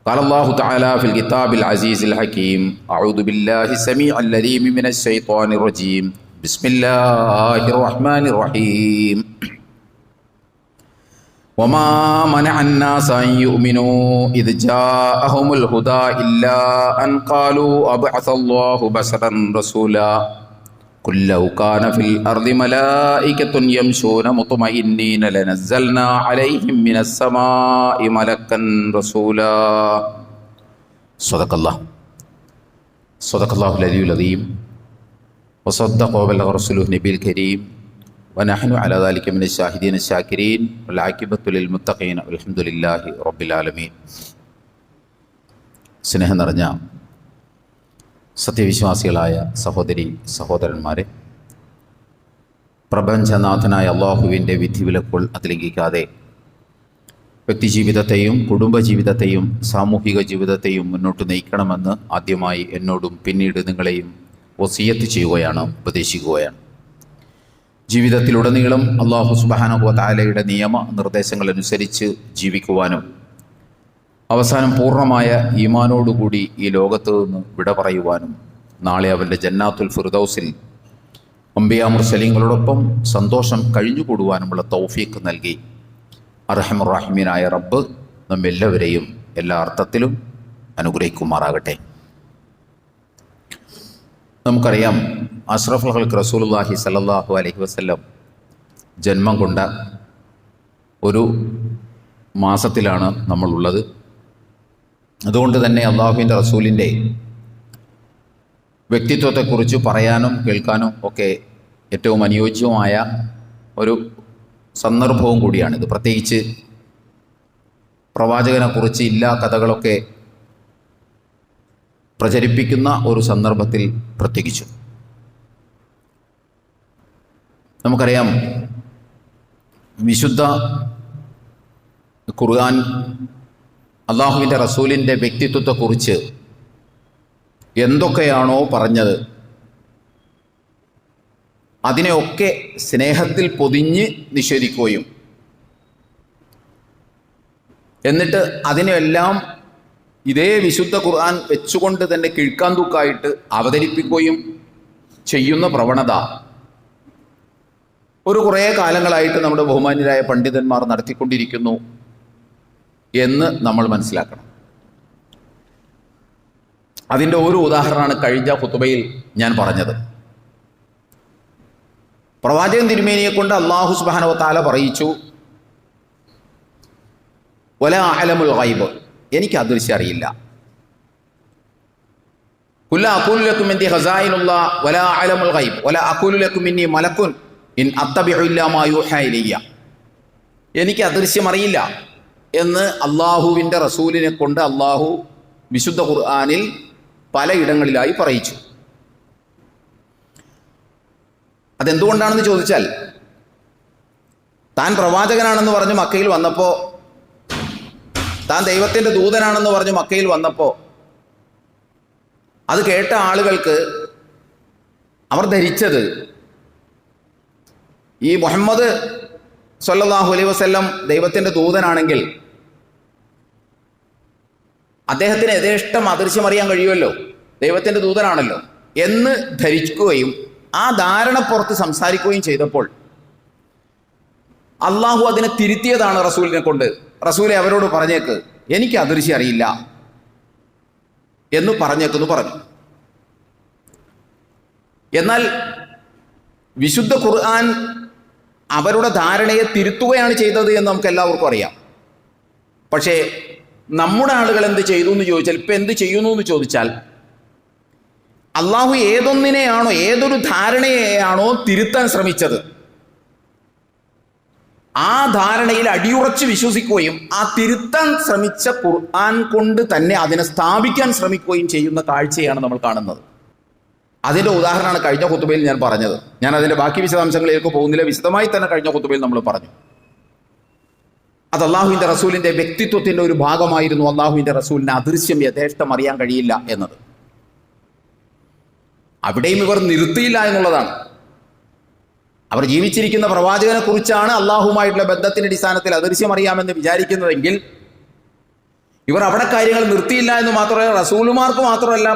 قال الله تعالى في الكتاب العزيز الحكيم أعوذ بالله السميع العليم من الشيطان الرجيم بسم الله الرحمن الرحيم وما منع الناس أن يؤمنوا إذ جاءهم الهدى إلا أن قالوا أبعث الله بشرا رسولا قل لو كان في الأرض ملائكة يمشون مطمئنين لنزلنا عليهم من السماء ملكا رسولا صدق الله العلي العظيم وصدق وبلغ رسوله النبي الكريم ونحن على ذلك من الشاهدين الشاكرين والعاقبة للمتقين والحمد لله رب العالمين. സ്നേഹം നിറഞ്ഞ സത്യവിശ്വാസികളായ സഹോദരി സഹോദരന്മാരെ, പ്രപഞ്ചനാഥനായ അള്ളാഹുവിൻ്റെ വിധിവിലക്കുകൾ അതിലംഘിക്കാതെ വ്യക്തിജീവിതത്തെയും കുടുംബജീവിതത്തെയും സാമൂഹിക ജീവിതത്തെയും മുന്നോട്ട് നയിക്കണമെന്ന് ആദ്യമായി എന്നോടും പിന്നീട് നിങ്ങളെയും വസിയത്ത് ചെയ്യുകയാണ്, ഉപദേശിക്കുകയാണ്. ജീവിതത്തിലുടനീളം അള്ളാഹു സുബ്ഹാനഹു വ തആലയുടെ നിയമ നിർദ്ദേശങ്ങളനുസരിച്ച് ജീവിക്കുവാനും അവസാനം പൂർണ്ണമായ ഈമാനോടുകൂടി ഈ ലോകത്ത് നിന്ന് വിട പറയുവാനും നാളെ അവൻ്റെ ജന്നാത്തുൽ ഫിർദൗസിൽ അംബിയാ മുർസലീങ്ങളോടൊപ്പം സന്തോഷം കഴിഞ്ഞുകൂടുവാനുമുള്ള തൗഫീഖ് നൽകി അർഹമർ റഹീമീനായ റബ്ബ് നമ്മെല്ലാവരെയും എല്ലാ അർത്ഥത്തിലും അനുഗ്രഹിക്കുമാറാകട്ടെ. നമുക്കറിയാം, അഷ്റഫുൽ ഖൽഖ് റസൂലുള്ളാഹി സ്വല്ലല്ലാഹു അലൈഹി വസല്ലം ജന്മം കൊണ്ട ഒരു മാസത്തിലാണ് നമ്മളുള്ളത്. അതുകൊണ്ട് തന്നെ അള്ളാഹുവിൻ്റെ റസൂലിൻ്റെ വ്യക്തിത്വത്തെക്കുറിച്ച് പറയാനും കേൾക്കാനും ഒക്കെ ഏറ്റവും അനുയോജ്യമായ ഒരു സന്ദർഭവും കൂടിയാണിത്. പ്രത്യേകിച്ച് പ്രവാചകനെക്കുറിച്ച് ഇല്ലാ കഥകളൊക്കെ പ്രചരിപ്പിക്കുന്ന ഒരു സന്ദർഭത്തിൽ പ്രത്യേകിച്ചു. നമുക്കറിയാം, വിശുദ്ധ ഖുർആൻ അള്ളാഹുവിൻ്റെ റസൂലിൻ്റെ വ്യക്തിത്വത്തെക്കുറിച്ച് എന്തൊക്കെയാണോ പറഞ്ഞത് അതിനെയൊക്കെ സ്നേഹത്തിൽ പൊതിഞ്ഞ് നിഷേധിക്കുകയും എന്നിട്ട് അതിനെല്ലാം ഇതേ വിശുദ്ധ ഖുർആൻ വെച്ചുകൊണ്ട് തന്നെ കിഴ്ക്കാൻ തൂക്കായിട്ട് അവതരിപ്പിക്കുകയും ചെയ്യുന്ന പ്രവണത കുറേ കാലങ്ങളായിട്ട് നമ്മുടെ ബഹുമാന്യരായ പണ്ഡിതന്മാർ നടത്തിക്കൊണ്ടിരിക്കുന്നു എന്ന് നമ്മൾ മനസ്സിലാക്കണം. അതിൻ്റെ ഒരു ഉദാഹരണമാണ് കഴിഞ്ഞ ഖുതുബയിൽ ഞാൻ പറഞ്ഞത്. പ്രവാചകൻ തിരുമേനിയെ കൊണ്ട് അല്ലാഹു സുബ്ഹാനഹു വ തആല പറയിച്ചു, വലാ അഅലമുൽ ഗൈബ്, എനിക്ക് അദൃശ്യം അറിയില്ല. ഖുൽ ലാ അഖൂലു ലക്കും ഇൻദി ഖസായിനുല്ലാഹ് വലാ അഅലമുൽ ഗൈബ് വലാ അഖൂലു ലക്കും ഇന്നി മലക്കുൻ ഇൻ അത്തബിഉ ഇല്ലാ മാ യൂഹാ ഇലയ്യ, എനിക്ക് അദൃശ്യം അറിയില്ല എന്ന് അള്ളാഹുവിൻ്റെ റസൂലിനെ കൊണ്ട് അള്ളാഹു വിശുദ്ധ ഖുർആനിൽ പലയിടങ്ങളിലായി പറയിച്ചു. അതെന്തുകൊണ്ടാണെന്ന് ചോദിച്ചാൽ, താൻ പ്രവാചകനാണെന്ന് പറഞ്ഞ് മക്കയിൽ വന്നപ്പോൾ, താൻ ദൈവത്തിൻ്റെ ദൂതനാണെന്ന് പറഞ്ഞ് മക്കയിൽ വന്നപ്പോൾ അത് കേട്ട ആളുകൾക്ക് അവർ ധരിച്ചത് ഈ മുഹമ്മദ് സ്വല്ലല്ലാഹു അലൈഹി വസല്ലം ദൈവത്തിൻ്റെ ദൂതനാണെങ്കിൽ അദ്ദേഹത്തിന് യഥേഷ്ടം അദൃശ്യം അറിയാൻ കഴിയുമല്ലോ, ദൈവത്തിൻ്റെ ദൂതനാണല്ലോ എന്ന് ധരിക്കുകയും ആ ധാരണപ്പുറത്ത് സംസാരിക്കുകയും ചെയ്തപ്പോൾ അള്ളാഹു അതിനെ തിരുത്തിയതാണ് റസൂലിനെ കൊണ്ട്. റസൂലെ അവരോട് പറഞ്ഞേക്ക്, എനിക്ക് അദൃശ്യം അറിയില്ല എന്ന് പറഞ്ഞേക്കെന്ന് പറഞ്ഞു. എന്നാൽ വിശുദ്ധ ഖുർആൻ അവരുടെ ധാരണയെ തിരുത്തുകയാണ് ചെയ്തത് എന്ന് നമുക്ക് എല്ലാവർക്കും അറിയാം. പക്ഷേ നമ്മുടെ ആളുകൾ എന്ത് ചെയ്തു എന്ന് ചോദിച്ചാൽ, ഇപ്പം എന്ത് ചെയ്യുന്നു എന്ന് ചോദിച്ചാൽ, അള്ളാഹു ഏതൊന്നിനെയാണോ, ഏതൊരു ധാരണയെയാണോ തിരുത്താൻ ശ്രമിച്ചത് ആ ധാരണയിൽ അടിയുറച്ച് വിശ്വസിക്കുകയും ആ തിരുത്താൻ ശ്രമിച്ച ഖുർആൻ കൊണ്ട് തന്നെ അതിനെ സ്ഥാപിക്കാൻ ശ്രമിക്കുകയും ചെയ്യുന്ന കാഴ്ചയാണ് നമ്മൾ കാണുന്നത്. അതിൻ്റെ ഉദാഹരണമാണ് കഴിഞ്ഞ ഖുതുബയിൽ ഞാൻ പറഞ്ഞത്. ഞാൻ അതിൻ്റെ ബാക്കി വിശദാംശങ്ങളിലേക്ക് പോകുന്നില്ല, വിശദമായി തന്നെ കഴിഞ്ഞ ഖുതുബയിൽ നമ്മൾ പറഞ്ഞു. അത് അള്ളാഹുവിൻ്റെ റസൂലിൻ്റെ വ്യക്തിത്വത്തിൻ്റെ ഒരു ഭാഗമായിരുന്നു, അള്ളാഹുവിൻ്റെ റസൂലിന് അദൃശ്യം യഥേഷ്ടം അറിയാൻ കഴിയില്ല എന്നത്. അവിടെയും ഇവർ നിർത്തിയില്ല എന്നുള്ളതാണ്. അവർ ജീവിച്ചിരിക്കുന്ന പ്രവാചകനെ കുറിച്ചാണ് അള്ളാഹുമായിട്ടുള്ള ബന്ധത്തിൻ്റെ അടിസ്ഥാനത്തിൽ അദൃശ്യം അറിയാമെന്ന് വിചാരിക്കുന്നതെങ്കിൽ ഇവർ അവിടെ കാര്യങ്ങൾ നിർത്തിയില്ല എന്ന് മാത്രമല്ല, റസൂലുമാർക്ക് മാത്രമല്ല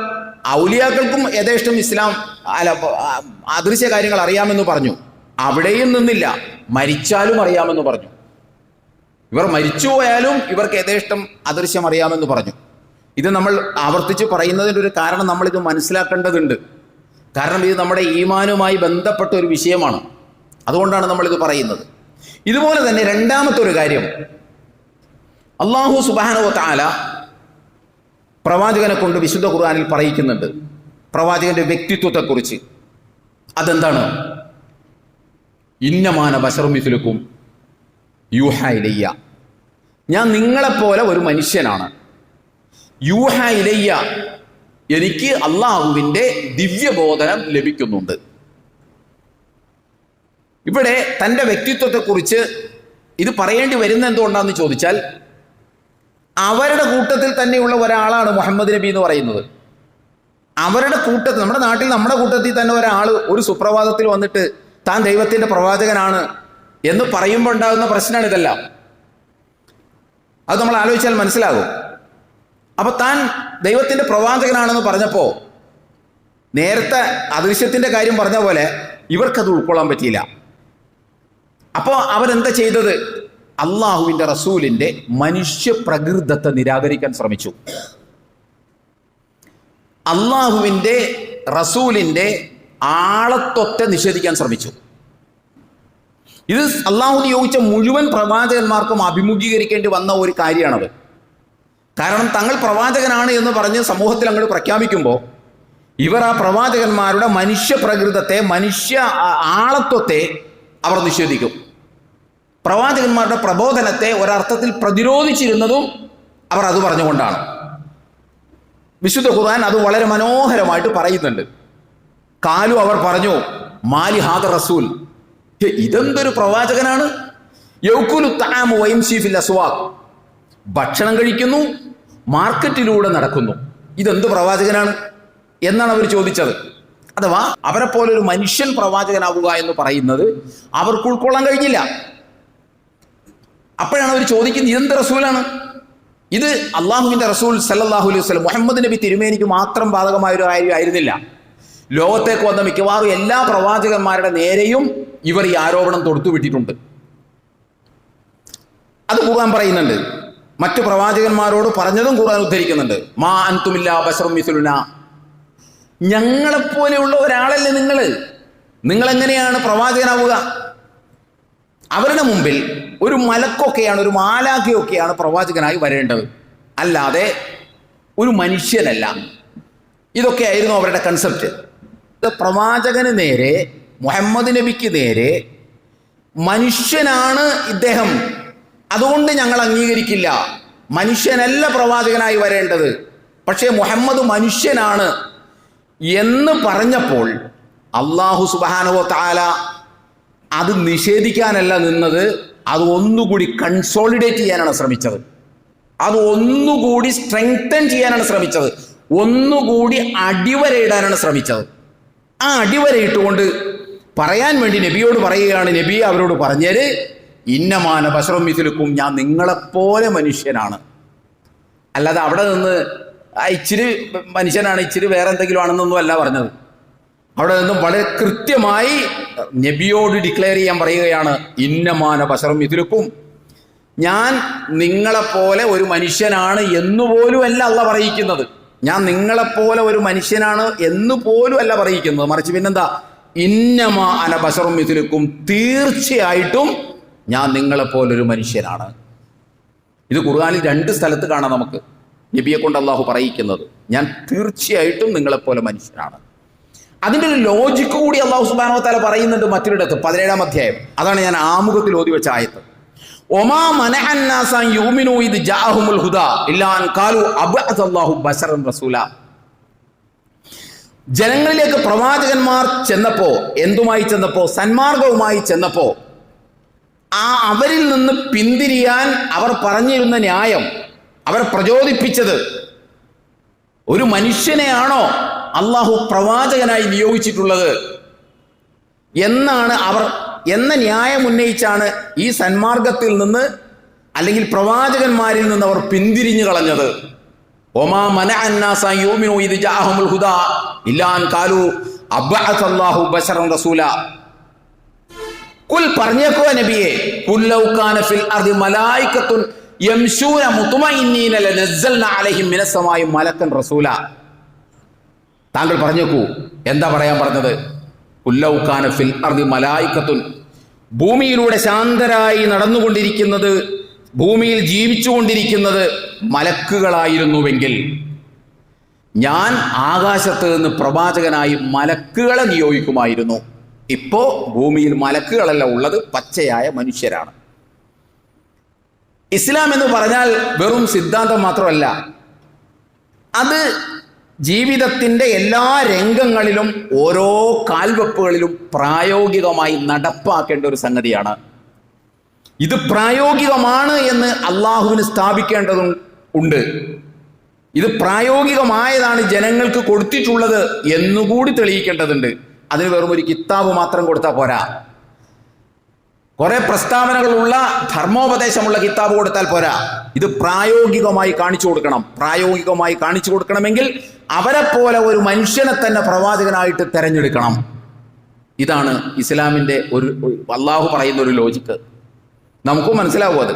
ഔലിയാക്കൾക്കും യഥേഷ്ടം ഇസ്ലാം അദൃശ്യ കാര്യങ്ങൾ അറിയാമെന്ന് പറഞ്ഞു. അവിടെയും നിന്നില്ല, മരിച്ചാലും അറിയാമെന്ന് പറഞ്ഞു. ഇവർ മരിച്ചുപോയാലും ഇവർക്ക് യഥേഷ്ടം അദൃശ്യം അറിയാമെന്ന് പറഞ്ഞു. ഇത് നമ്മൾ ആവർത്തിച്ച് പറയുന്നതിൻ്റെ ഒരു കാരണം നമ്മളിത് മനസ്സിലാക്കേണ്ടതുണ്ട്. കാരണം ഇത് നമ്മുടെ ഈമാനുമായി ബന്ധപ്പെട്ട ഒരു വിഷയമാണ്. അതുകൊണ്ടാണ് നമ്മളിത് പറയുന്നത്. ഇതുപോലെ തന്നെ രണ്ടാമത്തെ ഒരു കാര്യം, അല്ലാഹു സുബ്ഹാനഹു വ തആല പ്രവാചകനെ കൊണ്ട് വിശുദ്ധ ഖുർആനിൽ പറയിക്കുന്നുണ്ട് പ്രവാചകന്റെ വ്യക്തിത്വത്തെക്കുറിച്ച്. അതെന്താണ്? ഇന്നമാന ബശറും മിസ്ലുക്കും യൂഹാ ഇലയ്യ, ഞാൻ നിങ്ങളെപ്പോലെ ഒരു മനുഷ്യനാണ്. യൂഹാ ഇലയ്യ, എനിക്ക് അള്ളാഹുവിൻ്റെ ദിവ്യബോധനം ലഭിക്കുന്നുണ്ട്. ഇവിടെ തൻ്റെ വ്യക്തിത്വത്തെക്കുറിച്ച് ഇത് പറയേണ്ടി വരുന്ന എന്തുകൊണ്ടാണെന്ന് ചോദിച്ചാൽ, അവരുടെ കൂട്ടത്തിൽ തന്നെയുള്ള ഒരാളാണ് മുഹമ്മദ് നബി എന്ന് പറയുന്നത്. അവരുടെ കൂട്ടത്തിൽ, നമ്മുടെ കൂട്ടത്തിൽ തന്നെ ഒരാൾ ഒരു സുപ്രഭാതത്തിൽ വന്നിട്ട് താൻ ദൈവത്തിൻ്റെ പ്രവാചകനാണ് എന്ന് പറയുമ്പോൾ ഉണ്ടാകുന്ന പ്രശ്നമാണ് ഇതെല്ലാം. അത് നമ്മൾ ആലോചിച്ചാൽ മനസ്സിലാകും. അപ്പോൾ താൻ ദൈവത്തിൻ്റെ പ്രവാചകനാണെന്ന് പറഞ്ഞപ്പോൾ നേരത്തെ അദൃശ്യത്തിൻ്റെ കാര്യം പറഞ്ഞ പോലെ ഇവർക്കത് ഉൾക്കൊള്ളാൻ പറ്റിയില്ല. അപ്പോൾ അവരെന്താ ചെയ്തത്? അള്ളാഹുവിൻ്റെ റസൂലിൻ്റെ മനുഷ്യ പ്രകൃതത്തെ നിരാകരിക്കാൻ ശ്രമിച്ചു. അള്ളാഹുവിൻ്റെ റസൂലിൻ്റെ ആളത്വത്തെ നിഷേധിക്കാൻ ശ്രമിച്ചു. ഇത് അള്ളാഹു നിയോഗിച്ച മുഴുവൻ പ്രവാചകന്മാർക്കും അഭിമുഖീകരിക്കേണ്ടി വന്ന ഒരു കാര്യമാണത്. കാരണം തങ്ങൾ പ്രവാചകനാണ് എന്ന് പറഞ്ഞ് സമൂഹത്തിൽ അങ്ങോട്ട് പ്രഖ്യാപിക്കുമ്പോൾ ഇവർ ആ പ്രവാചകന്മാരുടെ മനുഷ്യ പ്രകൃതത്തെ, മനുഷ്യ ആളത്വത്തെ അവർ നിഷേധിക്കും. പ്രവാചകന്മാരുടെ പ്രബോധനത്തെ ഒരർത്ഥത്തിൽ പ്രതിരോധിച്ചിരുന്നതും അവർ അത് പറഞ്ഞുകൊണ്ടാണ്. വിശുദ്ധ ഖുർആൻ അത് വളരെ മനോഹരമായിട്ട് പറയുന്നുണ്ട്. കാലു, അവർ പറഞ്ഞു, മാലി ഹാദ റസൂൽ, ഇതെന്തൊരു പ്രവാചകനാണ്, യൗകുലു തആമു വയംശി ഫിൽ അസ്വാഖ്, ഭക്ഷണം കഴിക്കുന്നു, മാർക്കറ്റിലൂടെ നടക്കുന്നു, ഇതെന്ത് പ്രവാചകനാണ് എന്നാണ് അവർ ചോദിച്ചത്. അഥവാ അവരെ പോലെ ഒരു മനുഷ്യൻ പ്രവാചകനാവുക എന്ന് പറയുന്നത് അവർക്ക് ഉൾക്കൊള്ളാൻ കഴിഞ്ഞില്ല. അപ്പോഴാണ് അവർ ചോദിക്കുന്നത്, ഇതെന്ത് റസൂലാണ്? ഇത് അള്ളാഹുവിൻ്റെ റസൂൽ സല്ലല്ലാഹു അലൈഹി വസല്ലം മുഹമ്മദ് നബി തിരുമേനിക്ക് മാത്രം ബാധകമായ ഒരു കാര്യമായിരുന്നില്ല. ലോകത്തേക്ക് വന്ന മിക്കവാറും എല്ലാ പ്രവാചകന്മാരുടെ നേരെയും ഇവർ ഈ ആരോപണം തൊടുത്തുവിട്ടിട്ടുണ്ട്. അത് ഖുർആൻ പറയുന്നുണ്ട്. മറ്റു പ്രവാചകന്മാരോട് പറഞ്ഞതും ഖുർആൻ ഉദ്ധരിക്കുന്നുണ്ട്. മാ അൻതുമില്ലാ ബശറും മിസ്ലുനാ, ഞങ്ങളെപ്പോലെയുള്ള ഒരാളല്ലേ നിങ്ങൾ എങ്ങനെയാണ് പ്രവാചകനാവുക? അവരുടെ മുമ്പിൽ ഒരു മലക്കൊക്കെയാണ്, ഒരു മാലാഖയൊക്കെയാണ് പ്രവാചകനായി വരേണ്ടത്, അല്ലാതെ ഒരു മനുഷ്യനല്ല. ഇതൊക്കെയായിരുന്നു അവരുടെ കൺസെപ്റ്റ്. പ്രവാചകന് നേരെ, മുഹമ്മദ് നബിക്ക് നേരെ മനുഷ്യനാണ് ഇദ്ദേഹം, അതുകൊണ്ട് ഞങ്ങൾ അംഗീകരിക്കില്ല, മനുഷ്യനല്ല പ്രവാചകനായി വരേണ്ടത്, പക്ഷേ മുഹമ്മദ് മനുഷ്യനാണ് എന്ന് പറഞ്ഞപ്പോൾ അല്ലാഹു സുബ്ഹാനഹു വ തആല അത് നിഷേധിക്കാനല്ല നിന്നത്, അത് ഒന്നുകൂടി കൺസോളിഡേറ്റ് ചെയ്യാനാണ് ശ്രമിച്ചത്. അത് ഒന്നുകൂടി സ്ട്രെങ്തൻ ചെയ്യാനാണ് ശ്രമിച്ചത്. ഒന്നുകൂടി അടിവരയിടാനാണ് ശ്രമിച്ചത്. ആ അടിവരയിട്ടുകൊണ്ട് പറയാൻ വേണ്ടി നബിയോട് പറയുകയാണ്, നബി അവരോട് പറഞ്ഞേര്, ഇന്നമാന ബശറും മിസ്ലുക്കും, ഞാൻ നിങ്ങളെപ്പോലെ മനുഷ്യനാണ്. അല്ലാതെ അവിടെ നിന്ന് ഇച്ചിരി മനുഷ്യനാണ്, ഇച്ചിരി വേറെ എന്തെങ്കിലും ആണെന്നൊന്നും അല്ല പറഞ്ഞത്. അവിടെ നിന്നും വളരെ കൃത്യമായി നബിയോട് ഡിക്ലെയർ ചെയ്യാൻ പറയുകയാണ്, ഇന്നമാന ബശറും മിസ്ലുക്കും, ഞാൻ നിങ്ങളെപ്പോലെ ഒരു മനുഷ്യനാണ് എന്നുപോലും അല്ല അള്ളാഹ് പറയിക്കുന്നത്. ഞാൻ നിങ്ങളെപ്പോലെ ഒരു മനുഷ്യനാണ് എന്ന് പോലും അല്ല പറയിക്കുന്നത്. മറിച്ച് പിന്നെന്താ, ഇന്നമാ അന ബശറും മിസ്ലുക്കും, തീർച്ചയായിട്ടും ഞാൻ നിങ്ങളെപ്പോലൊരു മനുഷ്യനാണ്. ഇത് ഖുർആനിൽ 2 സ്ഥലത്ത് കാണാം നമുക്ക് നബിയെ കൊണ്ട് അള്ളാഹു പറയിക്കുന്നത്, ഞാൻ തീർച്ചയായിട്ടും നിങ്ങളെപ്പോലെ മനുഷ്യനാണ്. അതിൻ്റെ ഒരു ലോജിക്ക് കൂടി അള്ളാഹു സുബ്ഹാനഹു വ തആല പറയുന്നുണ്ട് മറ്റൊരിടത്ത്, 17-ാം അധ്യായം. അതാണ് ഞാൻ ആമുഖത്തിൽ ഓതി വെച്ച ആയത്ത്. ഒമാ മനഅൻ നാസ യുമിനു ഇദ് ജാഅഹുമുൽ ഹുദാ ഇല്ലാ അൻ ഖാലു അബ്അസല്ലാഹു ബശറൻ റസൂല. ജനങ്ങളിലേക്ക് പ്രവാചകന്മാർ ചെന്നപ്പോ, എന്തുമായി ചെന്നപ്പോ? സന്മാർഗവുമായി ചെന്നപ്പോ അവരിൽ നിന്ന് പിന്തിരിയാൻ അവർ പറഞ്ഞിരുന്ന ന്യായം, അവർ പ്രചോദിപ്പിച്ചത്, ഒരു മനുഷ്യനെയാണോ അള്ളാഹു പ്രവാചകനായി നിയോഗിച്ചിട്ടുള്ളത് എന്നാണ് അവർ, എന്ന ന്യായം ഉന്നയിച്ചാണ് ഈ സന്മാർഗത്തിൽ നിന്ന് അല്ലെങ്കിൽ പ്രവാചകന്മാരിൽ നിന്ന് അവർ പിന്തിരിഞ്ഞു കളഞ്ഞത്? ഒമാ മനഅന്നാസ യുമിനു ഇദ് ജാഅഹുൽ ഹുദാ ഇല്ലാ അൻ ഖാലു അബ്അസല്ലാഹു ബശറൻ റസൂല. ഖുൽ പറഞ്ഞേക്കോ നബിയെ, ഖുൽ ലൗ കാന ഫിൽ അർദി മലായികത്തുൻ യംശൂന മുത്മഇന്നീന ലനസ്സൽനാ അലൈഹിം മിനസ് സമാഇ മലക്കൻ റസൂല. താങ്കൾ പറഞ്ഞേക്കൂ, എന്താ പറയാൻ പറഞ്ഞത്? ഖുൽ ലൗ കാന ഫിൽ അർദി മലായികത്തുൻ, ഭൂമിയിലൂടെ ശാന്തരായി നടന്നുകൊണ്ടിരിക്കുന്നത്, ഭൂമിയിൽ ജീവിച്ചുകൊണ്ടിരിക്കുന്നത് മലക്കുകളായിരുന്നുവെങ്കിൽ ഞാൻ ആകാശത്ത് നിന്ന് പ്രവാചകനായി മലക്കുകളെ നിയോഗിക്കുമായിരുന്നു. ഇപ്പോ ഭൂമിയിൽ മലക്കുകളല്ല ഉള്ളത്, പച്ചയായ മനുഷ്യരാണ്. ഇസ്ലാം എന്ന് പറഞ്ഞാൽ വെറും സിദ്ധാന്തം മാത്രമല്ല, അത് ജീവിതത്തിൻ്റെ എല്ലാ രംഗങ്ങളിലും ഓരോ കാൽവെപ്പുകളിലും പ്രായോഗികമായി നടപ്പാക്കേണ്ട ഒരു സംഗതിയാണ്. ഇത് പ്രായോഗികമാണ് എന്ന് അള്ളാഹുവിന് സ്ഥാപിക്കേണ്ടതുണ്ട്. ഇത് പ്രായോഗികമായതാണ് ജനങ്ങൾക്ക് കൊടുത്തിട്ടുള്ളത് എന്നുകൂടി തെളിയിക്കേണ്ടതുണ്ട്. അതിന് വെറും ഒരു കിതാബ് മാത്രം കൊടുത്താൽ പോരാ. കുറെ പ്രസ്താവനകളുള്ള ധർമ്മോപദേശമുള്ള കിതാബ് കൊടുത്താൽ പോരാ. ഇത് പ്രായോഗികമായി കാണിച്ചു കൊടുക്കണം. പ്രായോഗികമായി കാണിച്ചു കൊടുക്കണമെങ്കിൽ അവരെ പോലെ ഒരു മനുഷ്യനെ തന്നെ പ്രവാചകനായിട്ട് തെരഞ്ഞെടുക്കണം. ഇതാണ് ഇസ്ലാമിൻ്റെ ഒരു അള്ളാഹു പറയുന്ന ഒരു ലോജിക്ക്. നമുക്കും മനസ്സിലാവും അത്.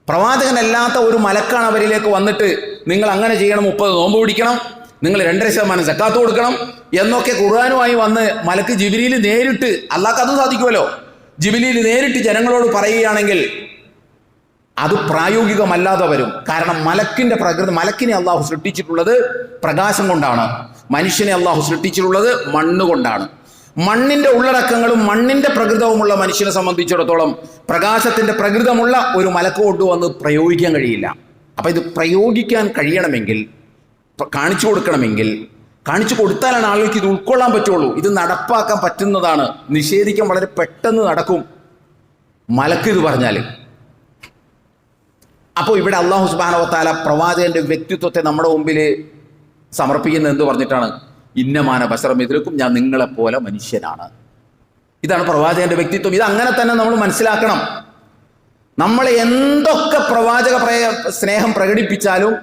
പ്രവാചകനല്ലാത്ത ഒരു മലക്കാണ് അവരിലേക്ക് വന്നിട്ട് നിങ്ങൾ അങ്ങനെ ചെയ്യണം, 30 നോമ്പ് പിടിക്കണം, നിങ്ങൾ 2.5% സക്കാത്ത് കൊടുക്കണം എന്നൊക്കെ ഖുർആനുമായി വന്ന് മലക്ക് ജിബ്രീൽ നേരിട്ട്, അള്ളാഹ്ക്ക് അതും സാധിക്കുമല്ലോ, ജിബ്രീൽ നേരിട്ട് ജനങ്ങളോട് പറയുകയാണെങ്കിൽ അത് പ്രായോഗികമല്ലാതെ വരും. കാരണം മലക്കിന്റെ പ്രകൃതി, മലക്കിനെ അള്ളാഹു സൃഷ്ടിച്ചിട്ടുള്ളത് പ്രകാശം കൊണ്ടാണ്, മനുഷ്യനെ അള്ളാഹു സൃഷ്ടിച്ചിട്ടുള്ളത് മണ്ണ് കൊണ്ടാണ്. മണ്ണിന്റെ ഉള്ളടക്കങ്ങളും മണ്ണിന്റെ പ്രകൃതവുമുള്ള മനുഷ്യനെ സംബന്ധിച്ചിടത്തോളം പ്രകാശത്തിന്റെ പ്രകൃതമുള്ള ഒരു മലക്ക് കൊണ്ടുവന്ന് പ്രയോഗിക്കാൻ കഴിയില്ല. അപ്പൊ ഇത് പ്രയോഗിക്കാൻ കഴിയണമെങ്കിൽ, കാണിച്ചു കൊടുക്കണമെങ്കിൽ, കാണിച്ചു കൊടുത്താലാണ് ആളുകൾക്ക് ഇത് ഉൾക്കൊള്ളാൻ പറ്റുള്ളൂ. ഇത് നടപ്പാക്കാൻ പറ്റുന്നതാണ്. നിഷേധിക്കാൻ വളരെ പെട്ടെന്ന് നടക്കും മലക്ക് ഇത് പറഞ്ഞാൽ. അപ്പോൾ ഇവിടെ അള്ളാഹു സുബ്ഹാനഹു വ തആല പ്രവാചകന്റെ വ്യക്തിത്വത്തെ നമ്മുടെ മുമ്പിൽ സമർപ്പിക്കുന്നത് എന്ത് പറഞ്ഞിട്ടാണ്? ഇന്നമാന ബശറൻ മിഥ്ലുക്കും, ഞാൻ നിങ്ങളെപ്പോലെ മനുഷ്യനാണ്. ഇതാണ് പ്രവാചകന്റെ വ്യക്തിത്വം. ഇത് അങ്ങനെ തന്നെ നമ്മൾ മനസ്സിലാക്കണം. നമ്മൾ എന്തൊക്കെ പ്രവാചക സ്നേഹം പ്രകടിപ്പിച്ചാലും,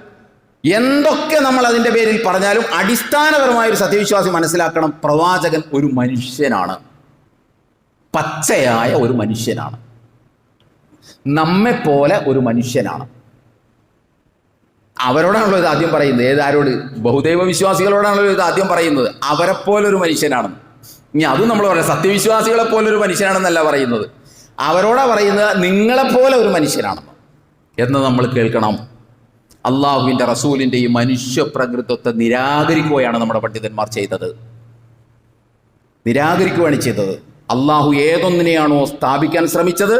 എന്തൊക്കെ നമ്മൾ അതിൻ്റെ പേരിൽ പറഞ്ഞാലും, അടിസ്ഥാനപരമായ ഒരു സത്യവിശ്വാസി മനസ്സിലാക്കണം, പ്രവാചകൻ ഒരു മനുഷ്യനാണ്, പച്ചയായ ഒരു മനുഷ്യനാണ്, നമ്മെപ്പോലെ ഒരു മനുഷ്യനാണ്. അവരോടാണല്ലോ ഇത് ആദ്യം പറയുന്നത്. ഏതാരോട്? ബഹുദൈവ വിശ്വാസികളോടാണല്ലോ ഇത് ആദ്യം പറയുന്നത്. അവരെ പോലൊരു മനുഷ്യനാണെന്ന്. ഇനി അതും നമ്മൾ പറയാം, സത്യവിശ്വാസികളെ പോലൊരു മനുഷ്യനാണെന്നല്ല പറയുന്നത്, അവരോടാ പറയുന്നത് നിങ്ങളെപ്പോലെ ഒരു മനുഷ്യനാണെന്ന് എന്ന് നമ്മൾ കേൾക്കണം. അള്ളാഹുവിൻ്റെ റസൂലിൻ്റെ ഈ മനുഷ്യ പ്രകൃതത്തെ നിരാകരിക്കുകയാണ് നമ്മുടെ പണ്ഡിതന്മാർ ചെയ്തത്. നിരാകരിക്കുകയാണ് ചെയ്തത്. അള്ളാഹു ഏതൊന്നിനെയാണോ സ്ഥാപിക്കാൻ ശ്രമിച്ചത്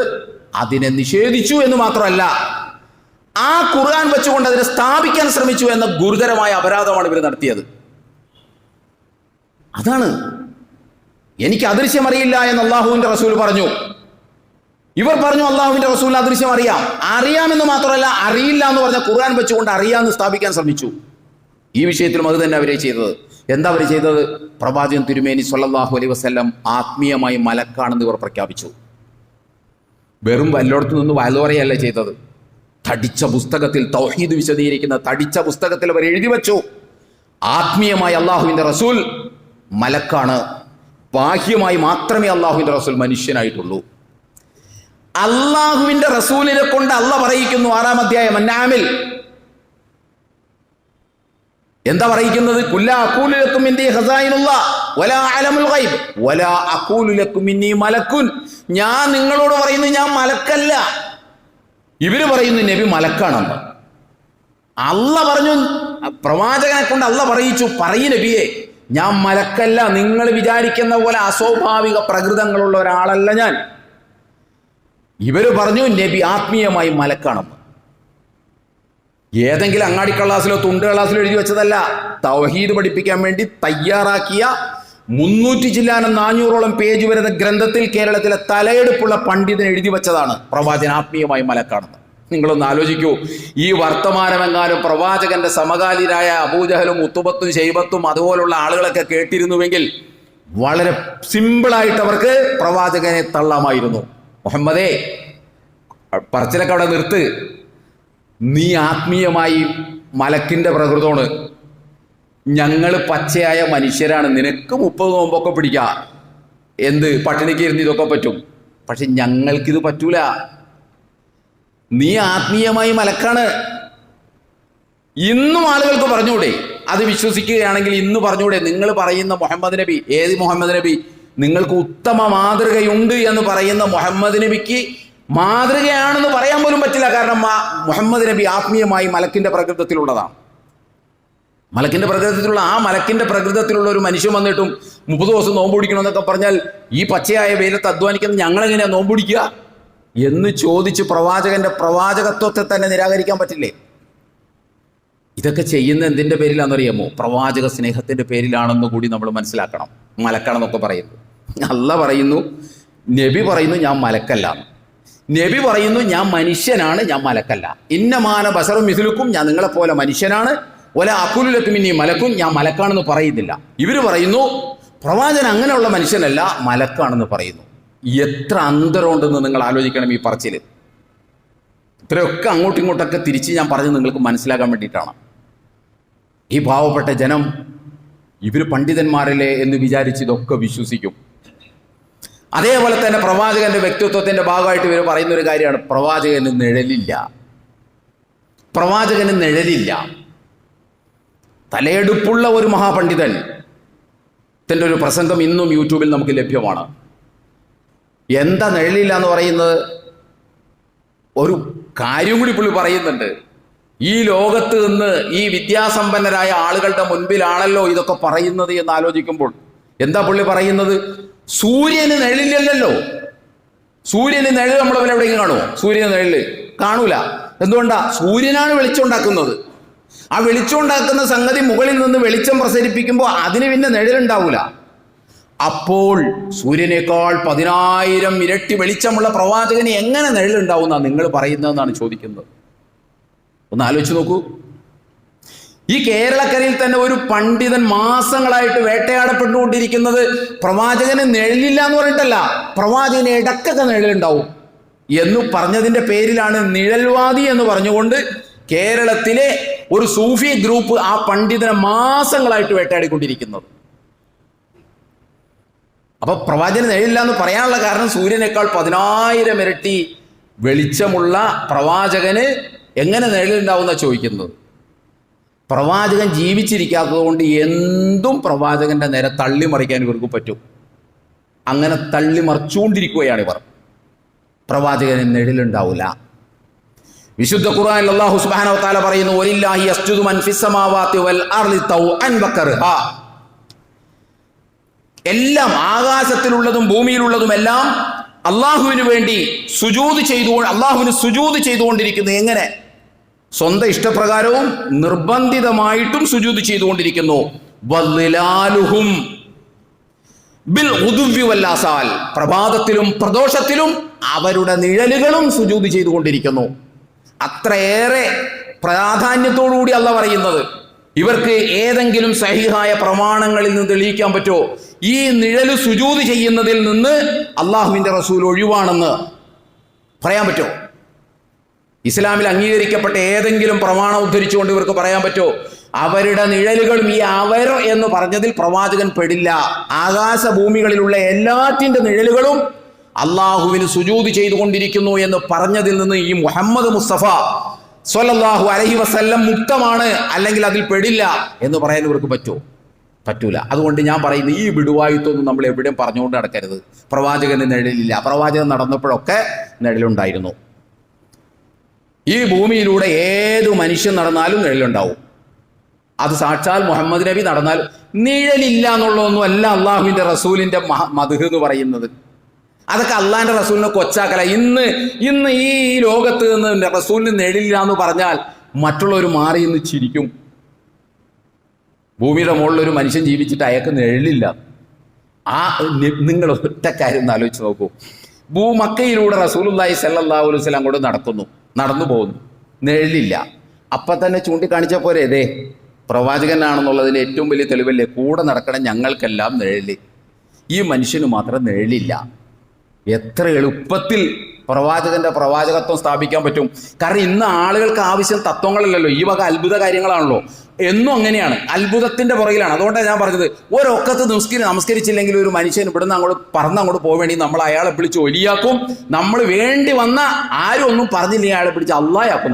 അതിനെ നിഷേധിച്ചു എന്ന് മാത്രമല്ല, ആ ഖുർആൻ വെച്ചുകൊണ്ട് അതിനെ സ്ഥാപിക്കാൻ ശ്രമിച്ചു എന്ന ഗുരുതരമായ അപരാധമാണ് ഇവർ നടത്തിയത്. അതാണ് എനിക്ക് അദൃശ്യം അറിയില്ല എന്ന് അള്ളാഹുവിന്റെ റസൂൽ പറഞ്ഞു. ഇവർ പറഞ്ഞു അള്ളാഹുവിന്റെ റസൂൽ അദൃശ്യം അറിയാമെന്ന് മാത്രമല്ല, അറിയില്ല എന്ന് പറഞ്ഞ ഖുർആൻ വെച്ചുകൊണ്ട് അറിയാമെന്ന് സ്ഥാപിക്കാൻ ശ്രമിച്ചു. ഈ വിഷയത്തിലും അത് തന്നെ അവരെ ചെയ്തത്. എന്താ അവർ ചെയ്തത്? പ്രവാചകൻ തിരുമേനി സ്വല്ലല്ലാഹു അലൈഹി വസല്ലം ആത്മീയമായി മലക്കാണെന്ന് ഇവർ പ്രഖ്യാപിച്ചു. വെറും വല്ലോടത്തു നിന്ന് വയലോറയല്ല ചെയ്തത്. തടിച്ച പുസ്തകത്തിൽ, തൗഹീദ് വിശദീകരിക്കുന്ന തടിച്ച പുസ്തകത്തിൽ അവർ എഴുതി വെച്ചു, ആത്മീയമായി അള്ളാഹുവിന്റെ റസൂൽ മലക്കാണ്, ബാഹ്യമായി മാത്രമേ അള്ളാഹുവിന്റെ റസൂൽ മനുഷ്യനായിട്ടുള്ളൂ. അള്ളാഹുവിന്റെ റസൂലിനെ കൊണ്ട് അള്ള പറയിക്കുന്നു 6-ാം അധ്യായം അൻആമിൽ. എന്താ പറയിക്കുന്നത്? കുല്ലാ അഖൂലു ലക്കും ഇൻദീ ഖസായിനുല്ലാഹ് വലാ അലമുൽ ഗൈബ് വലാ അഖൂലു ലക്കും ഇന്നി മലക്കുൻ. ഞാൻ നിങ്ങളോട് പറയുന്നു ഞാൻ മലക്കല്ല. ഇവര് പറയുന്നു നബി മലക്കാണെന്ന്. അള്ള പറഞ്ഞു, പ്രവാചകനെ കൊണ്ട് അള്ള പറയിച്ചു, പറയ് നബിയെ ഞാൻ മലക്കല്ല, നിങ്ങൾ വിചാരിക്കുന്ന പോലെ അസ്വാഭാവിക പ്രകൃതങ്ങളുള്ള ഒരാളല്ല ഞാൻ. ഇവര് പറഞ്ഞു നബി ആത്മീയമായി മലക്കാണെന്ന്. ഏതെങ്കിലും അങ്ങാടി കള്ളാസിലോ തുണ്ട് കള്ളാസിലോ എഴുതി വെച്ചതല്ല. തൗഹീദ് പഠിപ്പിക്കാൻ വേണ്ടി തയ്യാറാക്കിയ 300-400ഓളം പേജ് വരുന്ന ഗ്രന്ഥത്തിൽ കേരളത്തിലെ തലയെടുപ്പുള്ള പണ്ഡിതൻ എഴുതി വെച്ചതാണ് പ്രവാചകൻ ആത്മീയമായി മലക്കാണെന്ന്. നിങ്ങളൊന്ന് ആലോചിക്കൂ. ഈ വർത്തമാനമെങ്ങാനും പ്രവാചകന്റെ സമകാലീനായ അബൂജഹലും ഉത്തുബത്തും ശൈബത്തും അതുപോലുള്ള ആളുകളൊക്കെ കേട്ടിരുന്നുവെങ്കിൽ വളരെ സിമ്പിളായിട്ട് അവർക്ക് പ്രവാചകനെ തള്ളാമായിരുന്നു. മുഹമ്മദേ, പറച്ചിലൊക്കെ അവിടെ നിർത്ത്. നീ ആത്മീയമായി മലക്കിന്റെ പ്രകൃതമാണ്, ഞങ്ങൾ പച്ചയായ മനുഷ്യരാണ്. നിനക്ക് 30 നോമ്പൊക്കെ പിടിക്കാം, എന്ത് പട്ടിണിക്ക് ഇരുന്ന് ഇതൊക്കെ പറ്റും, പക്ഷെ ഞങ്ങൾക്കിത് പറ്റൂല. നീ ആത്മീയമായി മലക്കാണ്. ഇന്നും ആളുകൾക്ക് പറഞ്ഞൂടെ? അത് വിശ്വസിക്കുകയാണെങ്കിൽ ഇന്ന് പറഞ്ഞൂടെ? നിങ്ങൾ പറയുന്ന മുഹമ്മദ് നബി, ഏത് മുഹമ്മദ് നബി? നിങ്ങൾക്ക് ഉത്തമ മാതൃകയുണ്ട് എന്ന് പറയുന്ന മുഹമ്മദ് നബിക്ക് മാതൃകയാണെന്ന് പറയാൻ പോലും പറ്റില്ല. കാരണം മുഹമ്മദ് നബി ആത്മീയമായി മലക്കിന്റെ പ്രകൃതത്തിലുള്ളതാണ്. മലക്കിന്റെ പ്രകൃതത്തിലുള്ള ആ മലക്കിന്റെ പ്രകൃതത്തിലുള്ള ഒരു മനുഷ്യൻ വന്നിട്ടും 30 ദിവസം നോമ്പ് പിടിക്കണമെന്നൊക്കെ പറഞ്ഞാൽ ഈ പച്ചയായ വെയിലത്ത് അധ്വാനിക്കുന്ന ഞങ്ങളെങ്ങനെയാ നോമ്പ് പിടിക്കുക എന്ന് ചോദിച്ച് പ്രവാചകന്റെ പ്രവാചകത്വത്തെ തന്നെ നിരാകരിക്കാൻ പറ്റില്ലേ? ഇതൊക്കെ ചെയ്യുന്ന എന്തിന്റെ പേരിലാണെന്നറിയാമോ? പ്രവാചക സ്നേഹത്തിന്റെ പേരിലാണെന്ന് കൂടി നമ്മൾ മനസ്സിലാക്കണം. മലക്കാണെന്നൊക്കെ പറയുന്നു. അല്ല പറയുന്നു, നബി പറയുന്നു ഞാൻ മലക്കല്ല. നബി പറയുന്നു ഞാൻ മനുഷ്യനാണ്, ഞാൻ മലക്കല്ല. ഇന്നമാന ബസറും മിഥുലുക്കും, ഞാൻ നിങ്ങളെപ്പോലെ മനുഷ്യനാണ്. ഒല അക്കുലുലക്കും ഇനി മലക്കും, ഞാൻ മലക്കാണെന്ന് പറയുന്നില്ല. ഇവര് പറയുന്നു പ്രവാചകൻ അങ്ങനെയുള്ള മനുഷ്യനല്ല, മലക്കാണെന്ന് പറയുന്നു. എത്ര അന്തരമുണ്ടെന്ന് നിങ്ങൾ ആലോചിക്കണം ഈ പറച്ചില്. ഇത്രയൊക്കെ അങ്ങോട്ടും ഇങ്ങോട്ടൊക്കെ തിരിച്ച് ഞാൻ പറഞ്ഞ് നിങ്ങൾക്ക് മനസ്സിലാക്കാൻ വേണ്ടിയിട്ടാണ്. ഈ പാവപ്പെട്ട ജനം ഇവർ പണ്ഡിതന്മാരല്ലേ എന്ന് വിചാരിച്ച് ഇതൊക്കെ വിശ്വസിക്കും. അതേപോലെ തന്നെ പ്രവാചകന്റെ വ്യക്തിത്വത്തിന്റെ ഭാഗമായിട്ട് ഇവർ പറയുന്ന ഒരു കാര്യമാണ്, പ്രവാചകന് നിഴലില്ല. പ്രവാചകന് നിഴലില്ല. തലയെടുപ്പുള്ള ഒരു മഹാപണ്ഡിതൻ ത്തിൻ്റെ ഒരു പ്രസംഗം ഇന്നും യൂട്യൂബിൽ നമുക്ക് ലഭ്യമാണ്. എന്താ നിഴലില്ല എന്ന് പറയുന്നത്? ഒരു കാര്യം കൂടി പുള്ളി പറയുന്നുണ്ട്. ഈ ലോകത്ത് നിന്ന് ഈ വിദ്യാസമ്പന്നരായ ആളുകളുടെ മുൻപിലാണല്ലോ ഇതൊക്കെ പറയുന്നത് എന്ന് ആലോചിക്കുമ്പോൾ എന്താ പുള്ളി പറയുന്നത്? സൂര്യന് നിഴലില്ലല്ലോ. സൂര്യന് നിഴൽ നമ്മുടെ പോലെ എവിടെയെങ്കിലും കാണുമോ? സൂര്യന് നിഴല് കാണൂല. എന്തുകൊണ്ടാ? സൂര്യനാണ് വെളിച്ചം ഉണ്ടാക്കുന്നത്. ആ വെളിച്ചം ഉണ്ടാക്കുന്ന സംഗതി മുകളിൽ നിന്ന് വെളിച്ചം പ്രസരിപ്പിക്കുമ്പോൾ അതിന് പിന്നെ നിഴലുണ്ടാവൂല. അപ്പോൾ സൂര്യനേക്കാൾ 10,000 ഇരട്ടി വെളിച്ചമുള്ള പ്രവാചകന് എങ്ങനെ നിഴലുണ്ടാവുന്ന നിങ്ങൾ പറയുന്നതെന്നാണ് ചോദിക്കുന്നത്. ഒന്ന് ആലോചിച്ച് നോക്കൂ. ഈ കേരളക്കരയിൽ തന്നെ ഒരു പണ്ഡിതൻ മാസങ്ങളായിട്ട് വേട്ടയാടപ്പെട്ടുകൊണ്ടിരിക്കുന്നത് പ്രവാചകന് നിഴലില്ല എന്ന് പറഞ്ഞിട്ടല്ല, പ്രവാചകന് ഇടക്കൊക്കെ നിഴലുണ്ടാവും എന്ന് പറഞ്ഞതിന്റെ പേരിലാണ് നിഴൽവാദി എന്ന് പറഞ്ഞുകൊണ്ട് കേരളത്തിലെ ഒരു സൂഫി ഗ്രൂപ്പ് ആ പണ്ഡിതനെ മാസങ്ങളായിട്ട് വേട്ടയാടിക്കൊണ്ടിരിക്കുന്നത്. അപ്പൊ പ്രവാചകന് നിഴലില്ല എന്ന് പറയാനുള്ള കാരണം സൂര്യനേക്കാൾ 10,000 ഇരട്ടി വെളിച്ചമുള്ള പ്രവാചകന് എങ്ങനെ നിഴലുണ്ടാവുന്ന ചോദിക്കുന്നത്. പ്രവാചകൻ ജീവിച്ചിരിക്കാത്തത് കൊണ്ട് എന്തും പ്രവാചകന്റെ നേരെ തള്ളിമറിക്കാൻ ഇവർക്ക് പറ്റും. അങ്ങനെ തള്ളിമറിച്ചുകൊണ്ടിരിക്കുകയാണ് ഇവർ. പ്രവാചകന് നിഴലുണ്ടാവില്ല. വിശുദ്ധ ഖുർആനിൽ അല്ലാഹു സുബ്ഹാനഹു വ തആല പറയുന്നു, വലില്ലാഹി യസ്ജുദു മൻ ഫിസ് സമാവാതി വൽ അർളി തൗഅൻ വകർഹാ. എല്ലാം ആകാശത്തിലുള്ളതും ഭൂമിയിലുള്ളതും എല്ലാം അള്ളാഹുവിന് വേണ്ടി അള്ളാഹുവിന് സുജൂദ് ചെയ്തുകൊണ്ടിരിക്കുന്നു. എങ്ങനെ? സ്വന്തം ഇഷ്ടപ്രകാരവും നിർബന്ധിതമായിട്ടും സുജൂദ് ചെയ്തുകൊണ്ടിരിക്കുന്നു. വദ്ദിലാലുഹും ബിൽ ഉദുവ്വി വല്ലാസാൽ, പ്രഭാതത്തിലും പ്രദോഷത്തിലും അവരുടെ നിഴലുകളും സുജൂദ് ചെയ്തുകൊണ്ടിരിക്കുന്നു. അത്രയേറെ പ്രാധാന്യത്തോടുകൂടി അല്ല പറയുന്നത്. ഇവർക്ക് ഏതെങ്കിലും സഹിഹായ പ്രമാണങ്ങളിൽ നിന്ന് തെളിയിക്കാൻ പറ്റുമോ ഈ നിഴല് സുജൂദ് ചെയ്യുന്നതിൽ നിന്ന് അള്ളാഹുവിന്റെ റസൂൽ ഒഴിവാണെന്ന് പറയാൻ പറ്റുമോ? ഇസ്ലാമിൽ അംഗീകരിക്കപ്പെട്ട ഏതെങ്കിലും പ്രമാണം ഉദ്ധരിച്ചുകൊണ്ട് ഇവർക്ക് പറയാൻ പറ്റുമോ അവരുടെ നിഴലുകളും ഈ അവർ എന്ന് പറഞ്ഞതിൽ പ്രവാചകൻ പെടില്ല? ആകാശഭൂമികളിലുള്ള എല്ലാറ്റിന്റെ നിഴലുകളും അള്ളാഹുവിന് സുജൂദ് ചെയ്തുകൊണ്ടിരിക്കുന്നു എന്ന് പറഞ്ഞതിൽ നിന്ന് ഈ മുഹമ്മദ് മുസ്തഫ സ്വല്ലല്ലാഹു അലൈഹി വസല്ലം മുക്തമാണ്, അല്ലെങ്കിൽ അതിൽ പെടില്ല എന്ന് പറയാൻ ഇവർക്ക് പറ്റുമോ? പറ്റൂല. അതുകൊണ്ട് ഞാൻ പറയുന്നത് ഈ വിടുവായുത്തൊന്നും നമ്മൾ എവിടെയും പറഞ്ഞുകൊണ്ട് നടക്കരുത്. പ്രവാചകന് നിഴലില്ല. പ്രവാചകൻ നടന്നപ്പോഴൊക്കെ നിഴലുണ്ടായിരുന്നു. ഈ ഭൂമിയിലൂടെ ഏതു മനുഷ്യൻ നടന്നാലും നിഴലുണ്ടാവും. അത് സാക്ഷാൽ മുഹമ്മദ് നബി നടന്നാൽ നിഴലില്ല എന്നുള്ളതൊന്നും അല്ല അള്ളാഹുവിന്റെ റസൂലിന്റെ മദ്ഹ് എന്ന് പറയുന്നത്. അതൊക്കെ അള്ളാഹിന്റെ റസൂലിനെ കൊച്ചാക്കല. ഇന്ന് ഈ ലോകത്ത് നിന്ന് റസൂലിന് നിഴലില്ല എന്ന് പറഞ്ഞാൽ മറ്റുള്ളവർ മാറി ഇന്ന് ചിരിക്കും. ഭൂമിയുടെ മുകളിൽ ഒരു മനുഷ്യൻ ജീവിച്ചിട്ട് അയാൾക്ക് നിഴലില്ല. നിങ്ങൾ ഒറ്റ കാര്യം ഒന്ന് ആലോചിച്ച് നോക്കൂ. മക്കയിലൂടെ റസൂലുള്ളാഹി സ്വല്ലല്ലാഹു അലൈഹി വസല്ലം അങ്ങോട്ട് നടന്നു പോകുന്നു, നിഴലില്ല. അപ്പം തന്നെ ചൂണ്ടിക്കാണിച്ച പോലെ ഇതേ പ്രവാചകനാണെന്നുള്ളതിന് ഏറ്റവും വലിയ തെളിവല്ലേ? കൂടെ നടക്കണം ഞങ്ങൾക്കെല്ലാം നിഴല്, ഈ മനുഷ്യന് മാത്രം നിഴലില്ല. എത്ര എളുപ്പത്തിൽ പ്രവാചകന്റെ പ്രവാചകത്വം സ്ഥാപിക്കാൻ പറ്റും. കാരണം ഇന്ന് ആളുകൾക്ക് ആവശ്യം തത്വങ്ങളല്ലല്ലോ, ഈ വക അത്ഭുത കാര്യങ്ങളാണല്ലോ. എന്നും അങ്ങനെയാണ്, അത്ഭുതത്തിന്റെ പുറകിലാണ്. അതുകൊണ്ടാണ് ഞാൻ പറഞ്ഞത്, ഒരൊക്കത്ത് നമസ്കരിച്ചില്ലെങ്കിൽ ഒരു മനുഷ്യൻ ഇവിടുന്ന് അങ്ങോട്ട് പോവേണ്ടി നമ്മൾ അയാളെ പിടിച്ച് ഒലിയാക്കും. നമ്മൾ വേണ്ടി വന്ന ആരും ഒന്നും പറഞ്ഞില്ലെങ്കിൽ അയാളെ പിടിച്ച് അള്ളായാക്കും.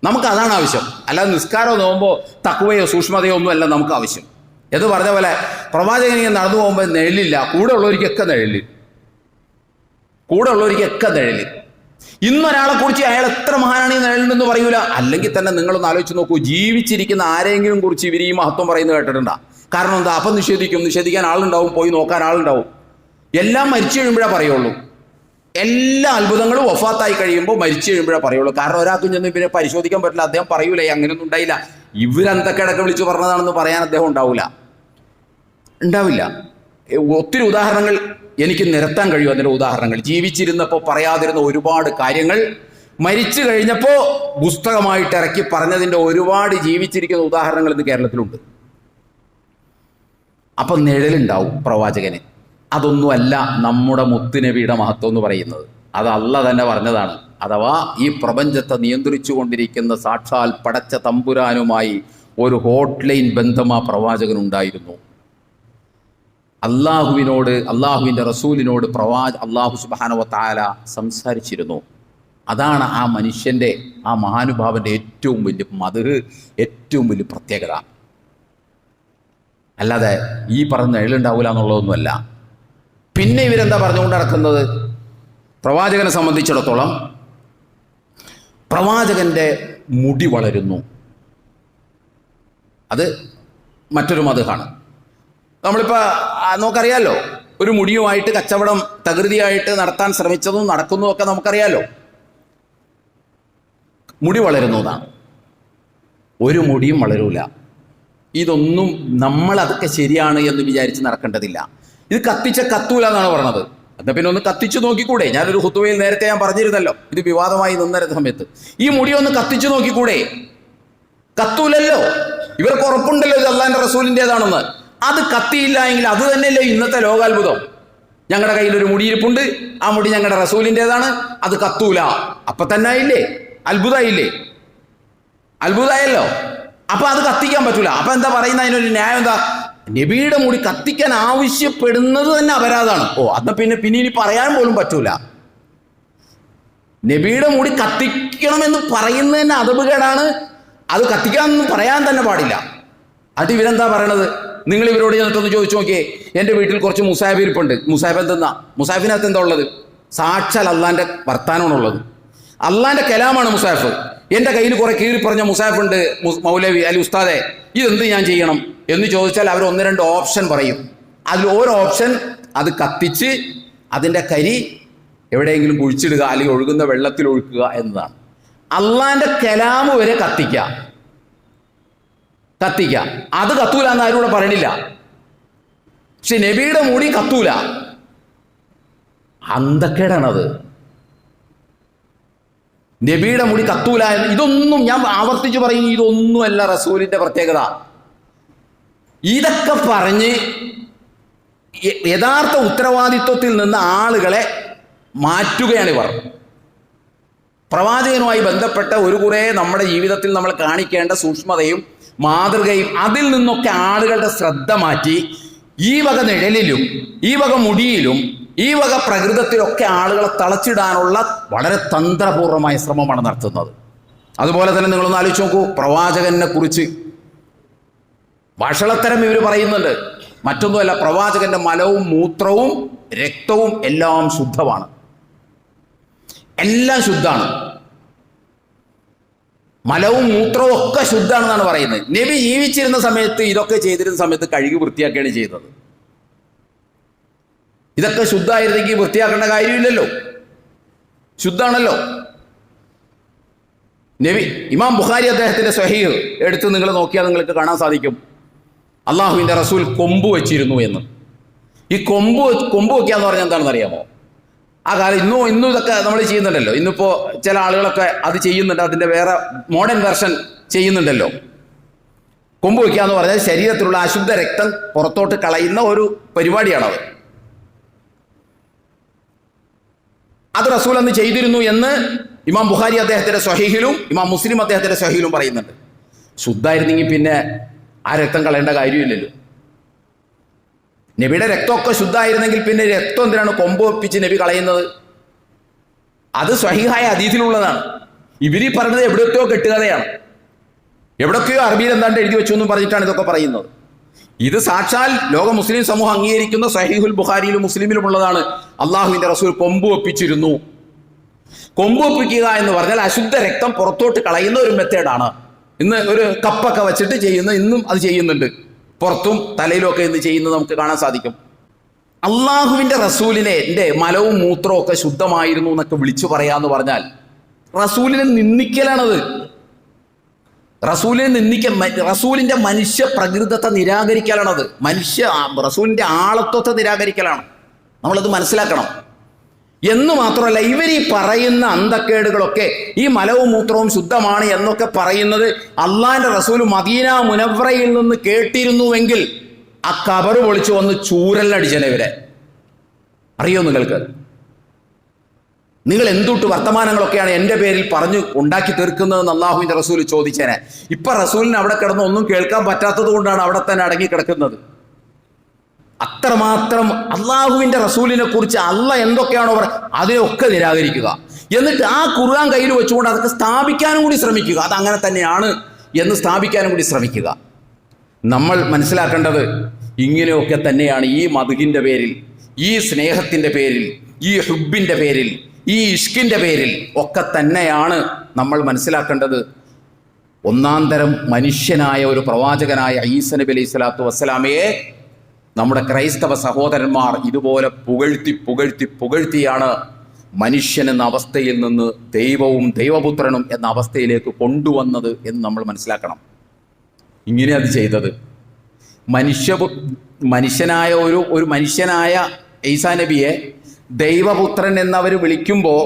നമുക്ക് അതാണ് ആവശ്യം. അല്ലാതെ നിസ്കാരമോ നോക്കുമ്പോൾ തക്കുവയോ സൂക്ഷ്മതയോ ഒന്നും അല്ല നമുക്ക് ആവശ്യം. എന്ന് പറഞ്ഞ പോലെ പ്രവാചകൻ ഇങ്ങനെ നടന്നു പോകുമ്പോൾ നിഴലില്ല, കൂടെ ഉള്ളവർക്കൊക്കെ നിഴല്. ഇന്നൊരാളെ കുറിച്ച് അയാൾ എത്ര മഹാനാണ് ഈ നിഴലിനെന്ന് പറയൂല. അല്ലെങ്കിൽ തന്നെ നിങ്ങളൊന്ന് ആലോചിച്ച് നോക്കൂ, ജീവിച്ചിരിക്കുന്ന ആരെങ്കിലും കുറിച്ച് ഇവർ ഈ മഹത്വം പറയുന്നത് കേട്ടിട്ടുണ്ടാ? കാരണം എന്താ? അപ്പം നിഷേധിക്കാൻ ആളുണ്ടാവും, പോയി നോക്കാൻ ആളുണ്ടാവും. എല്ലാം മരിച്ചു കഴിയുമ്പോഴേ പറയുള്ളൂ. എല്ലാ അത്ഭുതങ്ങളും വഫാത്തായി കഴിയുമ്പോൾ മരിച്ചു കഴിയുമ്പോഴേ പറയുള്ളൂ. കാരണം ഒരാൾക്കും ചെന്ന് ഇവരെ പരിശോധിക്കാൻ പറ്റില്ല, അദ്ദേഹം പറയൂലേ അങ്ങനെയൊന്നും ഉണ്ടായില്ല, ഇവരെന്തൊക്കെ ഇടയ്ക്ക് വിളിച്ച് പറഞ്ഞതാണെന്ന് പറയാൻ അദ്ദേഹം ഉണ്ടാവില്ല. ഒത്തിരി ഉദാഹരണങ്ങൾ എനിക്ക് നിരത്താൻ കഴിയും. അതിൻ്റെ ഉദാഹരണങ്ങൾ ജീവിച്ചിരുന്നപ്പോൾ പറയാതിരുന്ന ഒരുപാട് കാര്യങ്ങൾ മരിച്ചു കഴിഞ്ഞപ്പോൾ പുസ്തകമായിട്ട് ഇറക്കി പറഞ്ഞതിൻ്റെ ഒരുപാട് ജീവിച്ചിരിക്കുന്ന ഉദാഹരണങ്ങൾ ഇന്ന് കേരളത്തിലുണ്ട്. അപ്പം നിഴലുണ്ടാവും പ്രവാചകന്. അതൊന്നുമല്ല നമ്മുടെ മുത്തുനബിയുടെ മഹത്വം എന്ന് പറയുന്നത്. അത് അള്ളാഹ് തന്നെ പറഞ്ഞതാണ്. അഥവാ ഈ പ്രപഞ്ചത്തെ നിയന്ത്രിച്ചു കൊണ്ടിരിക്കുന്ന സാക്ഷാൽ പടച്ച തമ്പുരാനുമായി ഒരു ഹോട്ട്ലൈൻ ബന്ധം ആ പ്രവാചകനുണ്ടായിരുന്നു. അള്ളാഹുവിൻ്റെ റസൂലിനോട് അള്ളാഹു സുബ്ഹാനഹു വ തആല സംസാരിച്ചിരുന്നു. അതാണ് ആ മനുഷ്യൻ്റെ, ആ മഹാനുഭാവൻ്റെ ഏറ്റവും വലിയ മദ്ഹ്, ഏറ്റവും വലിയ പ്രത്യേകത. അല്ലാതെ ഈ പറഞ്ഞ നിഴലുണ്ടാവില്ല എന്നുള്ളതൊന്നുമല്ല. പിന്നെ ഇവരെന്താ പറഞ്ഞുകൊണ്ട് നടക്കുന്നത്? പ്രവാചകനെ സംബന്ധിച്ചിടത്തോളം പ്രവാചകന്റെ മുടി വളരുന്നു. അത് മറ്റൊരു മദ്ഹാണ്. നമ്മളിപ്പോൾ നമുക്കറിയാലോ, ഒരു മുടിയുമായിട്ട് കച്ചവടം തകൃതിയായിട്ട് നടത്താൻ ശ്രമിച്ചതും നടക്കുന്നതും നമുക്കറിയാലോ. മുടി വളരുന്നു എന്നാണ്. ഒരു മുടിയും വളരൂല. ഇതൊന്നും നമ്മളതൊക്കെ ശരിയാണ് എന്ന് വിചാരിച്ച് നടക്കേണ്ടതില്ല. ഇത് കത്തൂല എന്നാണ് പറഞ്ഞത്. എന്നാൽ പിന്നെ ഒന്ന് കത്തിച്ചു നോക്കിക്കൂടെ? ഞാനൊരു ഖുതുബയിൽ നേരത്തെ ഞാൻ പറഞ്ഞിരുന്നല്ലോ, ഇത് വിവാദമായി നിന്ന സമയത്ത്, ഈ മുടി ഒന്ന് കത്തിച്ചു നോക്കിക്കൂടെ? കത്തൂലല്ലോ. ഇവർക്ക് ഉറപ്പുണ്ടല്ലോ ഇത് അള്ളാഹിന്റെ റസൂലിൻ്റെതാണെന്ന്. അത് കത്തിയില്ല എങ്കിൽ അത് തന്നെയല്ലേ ഇന്നത്തെ ലോകാത്ഭുതം. ഞങ്ങളുടെ കയ്യിലൊരു മുടിയിരിപ്പുണ്ട്, ആ മുടി ഞങ്ങളുടെ റസൂലിൻ്റെതാണ്, അത് കത്തൂല. അപ്പൊ തന്നെ ആയില്ലേ? അത്ഭുതമായല്ലോ. അപ്പൊ അത് കത്തിക്കാൻ പറ്റൂല. അപ്പൊ എന്താ പറയുന്ന? അതിനൊരു ന്യായം എന്താ? നബിയുടെ മുടി കത്തിക്കാൻ ആവശ്യപ്പെടുന്നത് തന്നെ അപരാധമാണ്. അന്ന് പിന്നെ ഇനി പറയാൻ പോലും പറ്റൂല. നബിയുടെ മുടി കത്തിക്കണമെന്ന് പറയുന്നത് തന്നെ അതപകേടാണ്. അത് കത്തിക്കാനൊന്നും പറയാൻ തന്നെ പാടില്ല. അത് ഇവരെന്താ പറയണത്? നിങ്ങൾ ഇവരോട് ചെന്നിട്ടൊന്ന് ചോദിച്ചു നോക്കിയേ. എൻ്റെ വീട്ടിൽ കുറച്ച് മുസാഹിബ് ഇരിപ്പുണ്ട്. മുസാഹിബ് എന്തെന്നാ? മുസാഹിബിനകത്ത് എന്താ ഉള്ളത്? സാക്ഷാൽ അള്ളാന്റെ വർത്താനമാണുള്ളത്. അള്ളാന്റെ കലാമാണ് മുസാഹിഫ്. എൻ്റെ കയ്യിൽ കുറെ കീറി പറഞ്ഞ മുസാഹിഫ് ഉണ്ട്, മൗലവി അല്ലെ ഉസ്താദെ, ഇതെന്ത് ഞാൻ ചെയ്യണം എന്ന് ചോദിച്ചാൽ അവർ 1-2 ഓപ്ഷൻ പറയും. അതിൽ ഓരോ ഓപ്ഷൻ അത് കത്തിച്ച് അതിൻ്റെ കരി എവിടെയെങ്കിലും കുഴിച്ചിടുക, അല്ലെങ്കിൽ ഒഴുകുന്ന വെള്ളത്തിൽ ഒഴുക്കുക എന്നതാണ്. അള്ളാന്റെ കലാമ് വരെ കത്തിക്കുക. അത് കത്തൂല എന്ന് ആരും കൂടെ പറയണില്ല. പക്ഷെ നബിയുടെ മുടി കത്തൂല. അന്തക്കേടാണത്. നബിയുടെ മുടി കത്തൂല. ഇതൊന്നും ഞാൻ ആവർത്തിച്ച് പറയും, ഇതൊന്നുമല്ല റസൂലിന്റെ പ്രത്യേകത. ഇതൊക്കെ പറഞ്ഞ് യഥാർത്ഥ ഉത്തരവാദിത്വത്തിൽ നിന്ന് ആളുകളെ മാറ്റുകയാണ് ഇവർ. പ്രവാചകനുമായി ബന്ധപ്പെട്ട ഒരു കുറേ നമ്മുടെ ജീവിതത്തിൽ നമ്മൾ കാണിക്കേണ്ട സൂക്ഷ്മതയും മാതൃകയും അതിൽ നിന്നൊക്കെ ആളുകളുടെ ശ്രദ്ധ മാറ്റി ഈ വക നിഴലിലും ഈ വക മുടിയിലും ഈ വക പ്രകൃതത്തിലൊക്കെ ആളുകളെ തളച്ചിടാനുള്ള വളരെ തന്ത്രപൂർവമായ ശ്രമമാണ് നടത്തുന്നത്. അതുപോലെ തന്നെ നിങ്ങളൊന്ന് ആലോചിച്ച് നോക്കൂ, പ്രവാചകനെ കുറിച്ച് വഷളത്തരം ഇവർ പറയുന്നുണ്ട്. മറ്റൊന്നുമല്ല, പ്രവാചകന്റെ മലവും മൂത്രവും രക്തവും എല്ലാം ശുദ്ധമാണ്, എല്ലാം ശുദ്ധാണ്. മലവും മൂത്രവും ഒക്കെ ശുദ്ധാണെന്നാണ് പറയുന്നത്. നബി ജീവിച്ചിരുന്ന സമയത്ത് ഇതൊക്കെ ചെയ്തിരുന്ന സമയത്ത് കഴുകി വൃത്തിയാക്കുകയാണ് ചെയ്തത്. ഇതൊക്കെ ശുദ്ധമായിരുന്നെങ്കിൽ വൃത്തിയാക്കേണ്ട കാര്യമില്ലല്ലോ, ശുദ്ധാണല്ലോ. നബി ഇമാം ബുഖാരി അദ്ദേഹത്തിന്റെ സ്വഹീഹ് എടുത്ത് നിങ്ങൾ നോക്കിയാൽ നിങ്ങൾക്ക് കാണാൻ സാധിക്കും, അള്ളാഹുവിന്റെ റസൂൽ കൊമ്പ് വെച്ചിരുന്നു എന്ന്. ഈ കൊമ്പ് വെക്കാന്ന് പറഞ്ഞാൽ എന്താണെന്ന് അറിയാമോ? ആ കാലം ഇന്നും ഇതൊക്കെ നമ്മൾ ചെയ്യുന്നുണ്ടല്ലോ. ഇന്നിപ്പോൾ ചില ആളുകളൊക്കെ അത് ചെയ്യുന്നുണ്ട്, അതിൻ്റെ വേറെ മോഡേൺ വെർഷൻ ചെയ്യുന്നുണ്ടല്ലോ. കൊമ്പ് വയ്ക്കുക എന്ന് പറഞ്ഞാൽ ശരീരത്തിലുള്ള അശുദ്ധ രക്തം പുറത്തോട്ട് കളയുന്ന ഒരു പരിപാടിയാണത്. അത് റസൂൽ അന്ന് ചെയ്തിരുന്നു എന്ന് ഇമാം ബുഖാരി അദ്ദേഹത്തിന്റെ സ്വഹീഹിലും ഇമാം മുസ്ലിം അദ്ദേഹത്തിന്റെ സ്വഹീഹിലും പറയുന്നുണ്ട്. ശുദ്ധായിരുന്നെങ്കിൽ പിന്നെ ആ രക്തം കളയേണ്ട കാര്യമില്ലല്ലോ. നബിയുടെ രക്തമൊക്കെ ശുദ്ധമായിരുന്നെങ്കിൽ പിന്നെ രക്തം എന്തിനാണ് കൊമ്പ് ഒപ്പിച്ച് നബി കളയുന്നത്? അത് സ്വഹീഹായ ഹദീസിലുള്ളതാണ്. ഇവര് പറഞ്ഞത് എവിടെയൊക്കെയോ കെട്ടുകഥയാണ്, എവിടെയൊക്കെയോ അറബിയിൽ എന്താണ്ട് എഴുതി വെച്ചു എന്നും പറഞ്ഞിട്ടാണ് ഇതൊക്കെ പറയുന്നത്. ഇത് സാക്ഷാൽ ലോക മുസ്ലിം സമൂഹം അംഗീകരിക്കുന്ന സ്വഹീഹുൽ ബുഖാരിയിലും മുസ്ലിമിലും ഉള്ളതാണ്. അള്ളാഹുവിന്റെ റസൂൽ കൊമ്പ് ഒപ്പിച്ചിരുന്നു. കൊമ്പ് ഒപ്പിക്കുക എന്ന് പറഞ്ഞാൽ അശുദ്ധ രക്തം പുറത്തോട്ട് കളയുന്ന ഒരു മെത്തേഡാണ്. ഇന്ന് ഒരു കപ്പൊക്കെ വെച്ചിട്ട് ചെയ്യുന്ന, ഇന്നും അത് ചെയ്യുന്നുണ്ട്, പുറത്തും തലയിലും ഒക്കെ ഇന്ന് ചെയ്യുന്നത് നമുക്ക് കാണാൻ സാധിക്കും. അള്ളാഹുവിന്റെ റസൂലിനെ മലവും മൂത്രവും ഒക്കെ ശുദ്ധമായിരുന്നു എന്നൊക്കെ വിളിച്ചു പറയാന്ന് പറഞ്ഞാൽ റസൂലിനെ നിന്ദിക്കലാണത്. റസൂലിന്റെ മനുഷ്യ പ്രകൃതത്തെ നിരാകരിക്കലാണത്. റസൂലിന്റെ ആളത്വത്തെ നിരാകരിക്കലാണ്. നമ്മളത് മനസ്സിലാക്കണം. എന്ന് മാത്രമല്ല, ഇവർ ഈ പറയുന്ന അന്തക്കേടുകളൊക്കെ, ഈ മലവും മൂത്രവും ശുദ്ധമാണ് എന്നൊക്കെ പറയുന്നത് അള്ളാഹിന്റെ റസൂൽ മദീന മുനവ്വറയിൽ നിന്ന് കേട്ടിരുന്നുവെങ്കിൽ ആ കബറ് പൊളിച്ചു വന്ന് ചൂരലടിച്ചനെ ഇവരെ. അറിയോ നിങ്ങൾക്ക്? നിങ്ങൾ എന്തുട്ട് വർത്തമാനങ്ങളൊക്കെയാണ് എൻ്റെ പേരിൽ പറഞ്ഞു ഉണ്ടാക്കി തീർക്കുന്നതെന്ന് അള്ളാഹുവിന്റെ റസൂൽ ചോദിച്ചേനെ. ഇപ്പൊ റസൂലിന് അവിടെ കിടന്ന് ഒന്നും കേൾക്കാൻ പറ്റാത്തത് കൊണ്ടാണ് അവിടെ തന്നെ അടങ്ങി കിടക്കുന്നത്. അത്രമാത്രം അള്ളാഹുവിന്റെ റസൂലിനെ കുറിച്ച് അള്ള എന്തൊക്കെയാണോ അതിനെയൊക്കെ നിരാകരിക്കുക. എന്നിട്ട് ആ ഖുർആൻ കയ്യിൽ വെച്ചുകൊണ്ട് അതൊക്കെ സ്ഥാപിക്കാനും കൂടി ശ്രമിക്കുക. അതങ്ങനെ തന്നെയാണ് എന്ന് സ്ഥാപിക്കാനും കൂടി ശ്രമിക്കുക. നമ്മൾ മനസ്സിലാക്കേണ്ടത് ഇങ്ങനെയൊക്കെ തന്നെയാണ്. ഈ മദ്ഹിന്റെ പേരിൽ, ഈ സ്നേഹത്തിന്റെ പേരിൽ, ഈ ഹുബിന്റെ പേരിൽ, ഈ ഇഷ്കിന്റെ പേരിൽ ഒക്കെ തന്നെയാണ് നമ്മൾ മനസ്സിലാക്കേണ്ടത്. ഒന്നാം തരം മനുഷ്യനായ ഒരു പ്രവാചകനായ ഈസ നബി അലൈഹി സ്വലാത്തു വസ്സലാമയെ നമ്മുടെ ക്രൈസ്തവ സഹോദരന്മാർ ഇതുപോലെ പുകഴ്ത്തിയാണ് മനുഷ്യൻ എന്ന അവസ്ഥയിൽ നിന്ന് ദൈവവും ദൈവപുത്രനും എന്ന അവസ്ഥയിലേക്ക് കൊണ്ടുവന്നത് എന്ന് നമ്മൾ മനസ്സിലാക്കണം. ഇങ്ങനെ അത് ചെയ്തത് മനുഷ്യനായ ഒരു മനുഷ്യനായ ഈസാ നബിയെ ദൈവപുത്രൻ എന്നവർ വിളിക്കുമ്പോൾ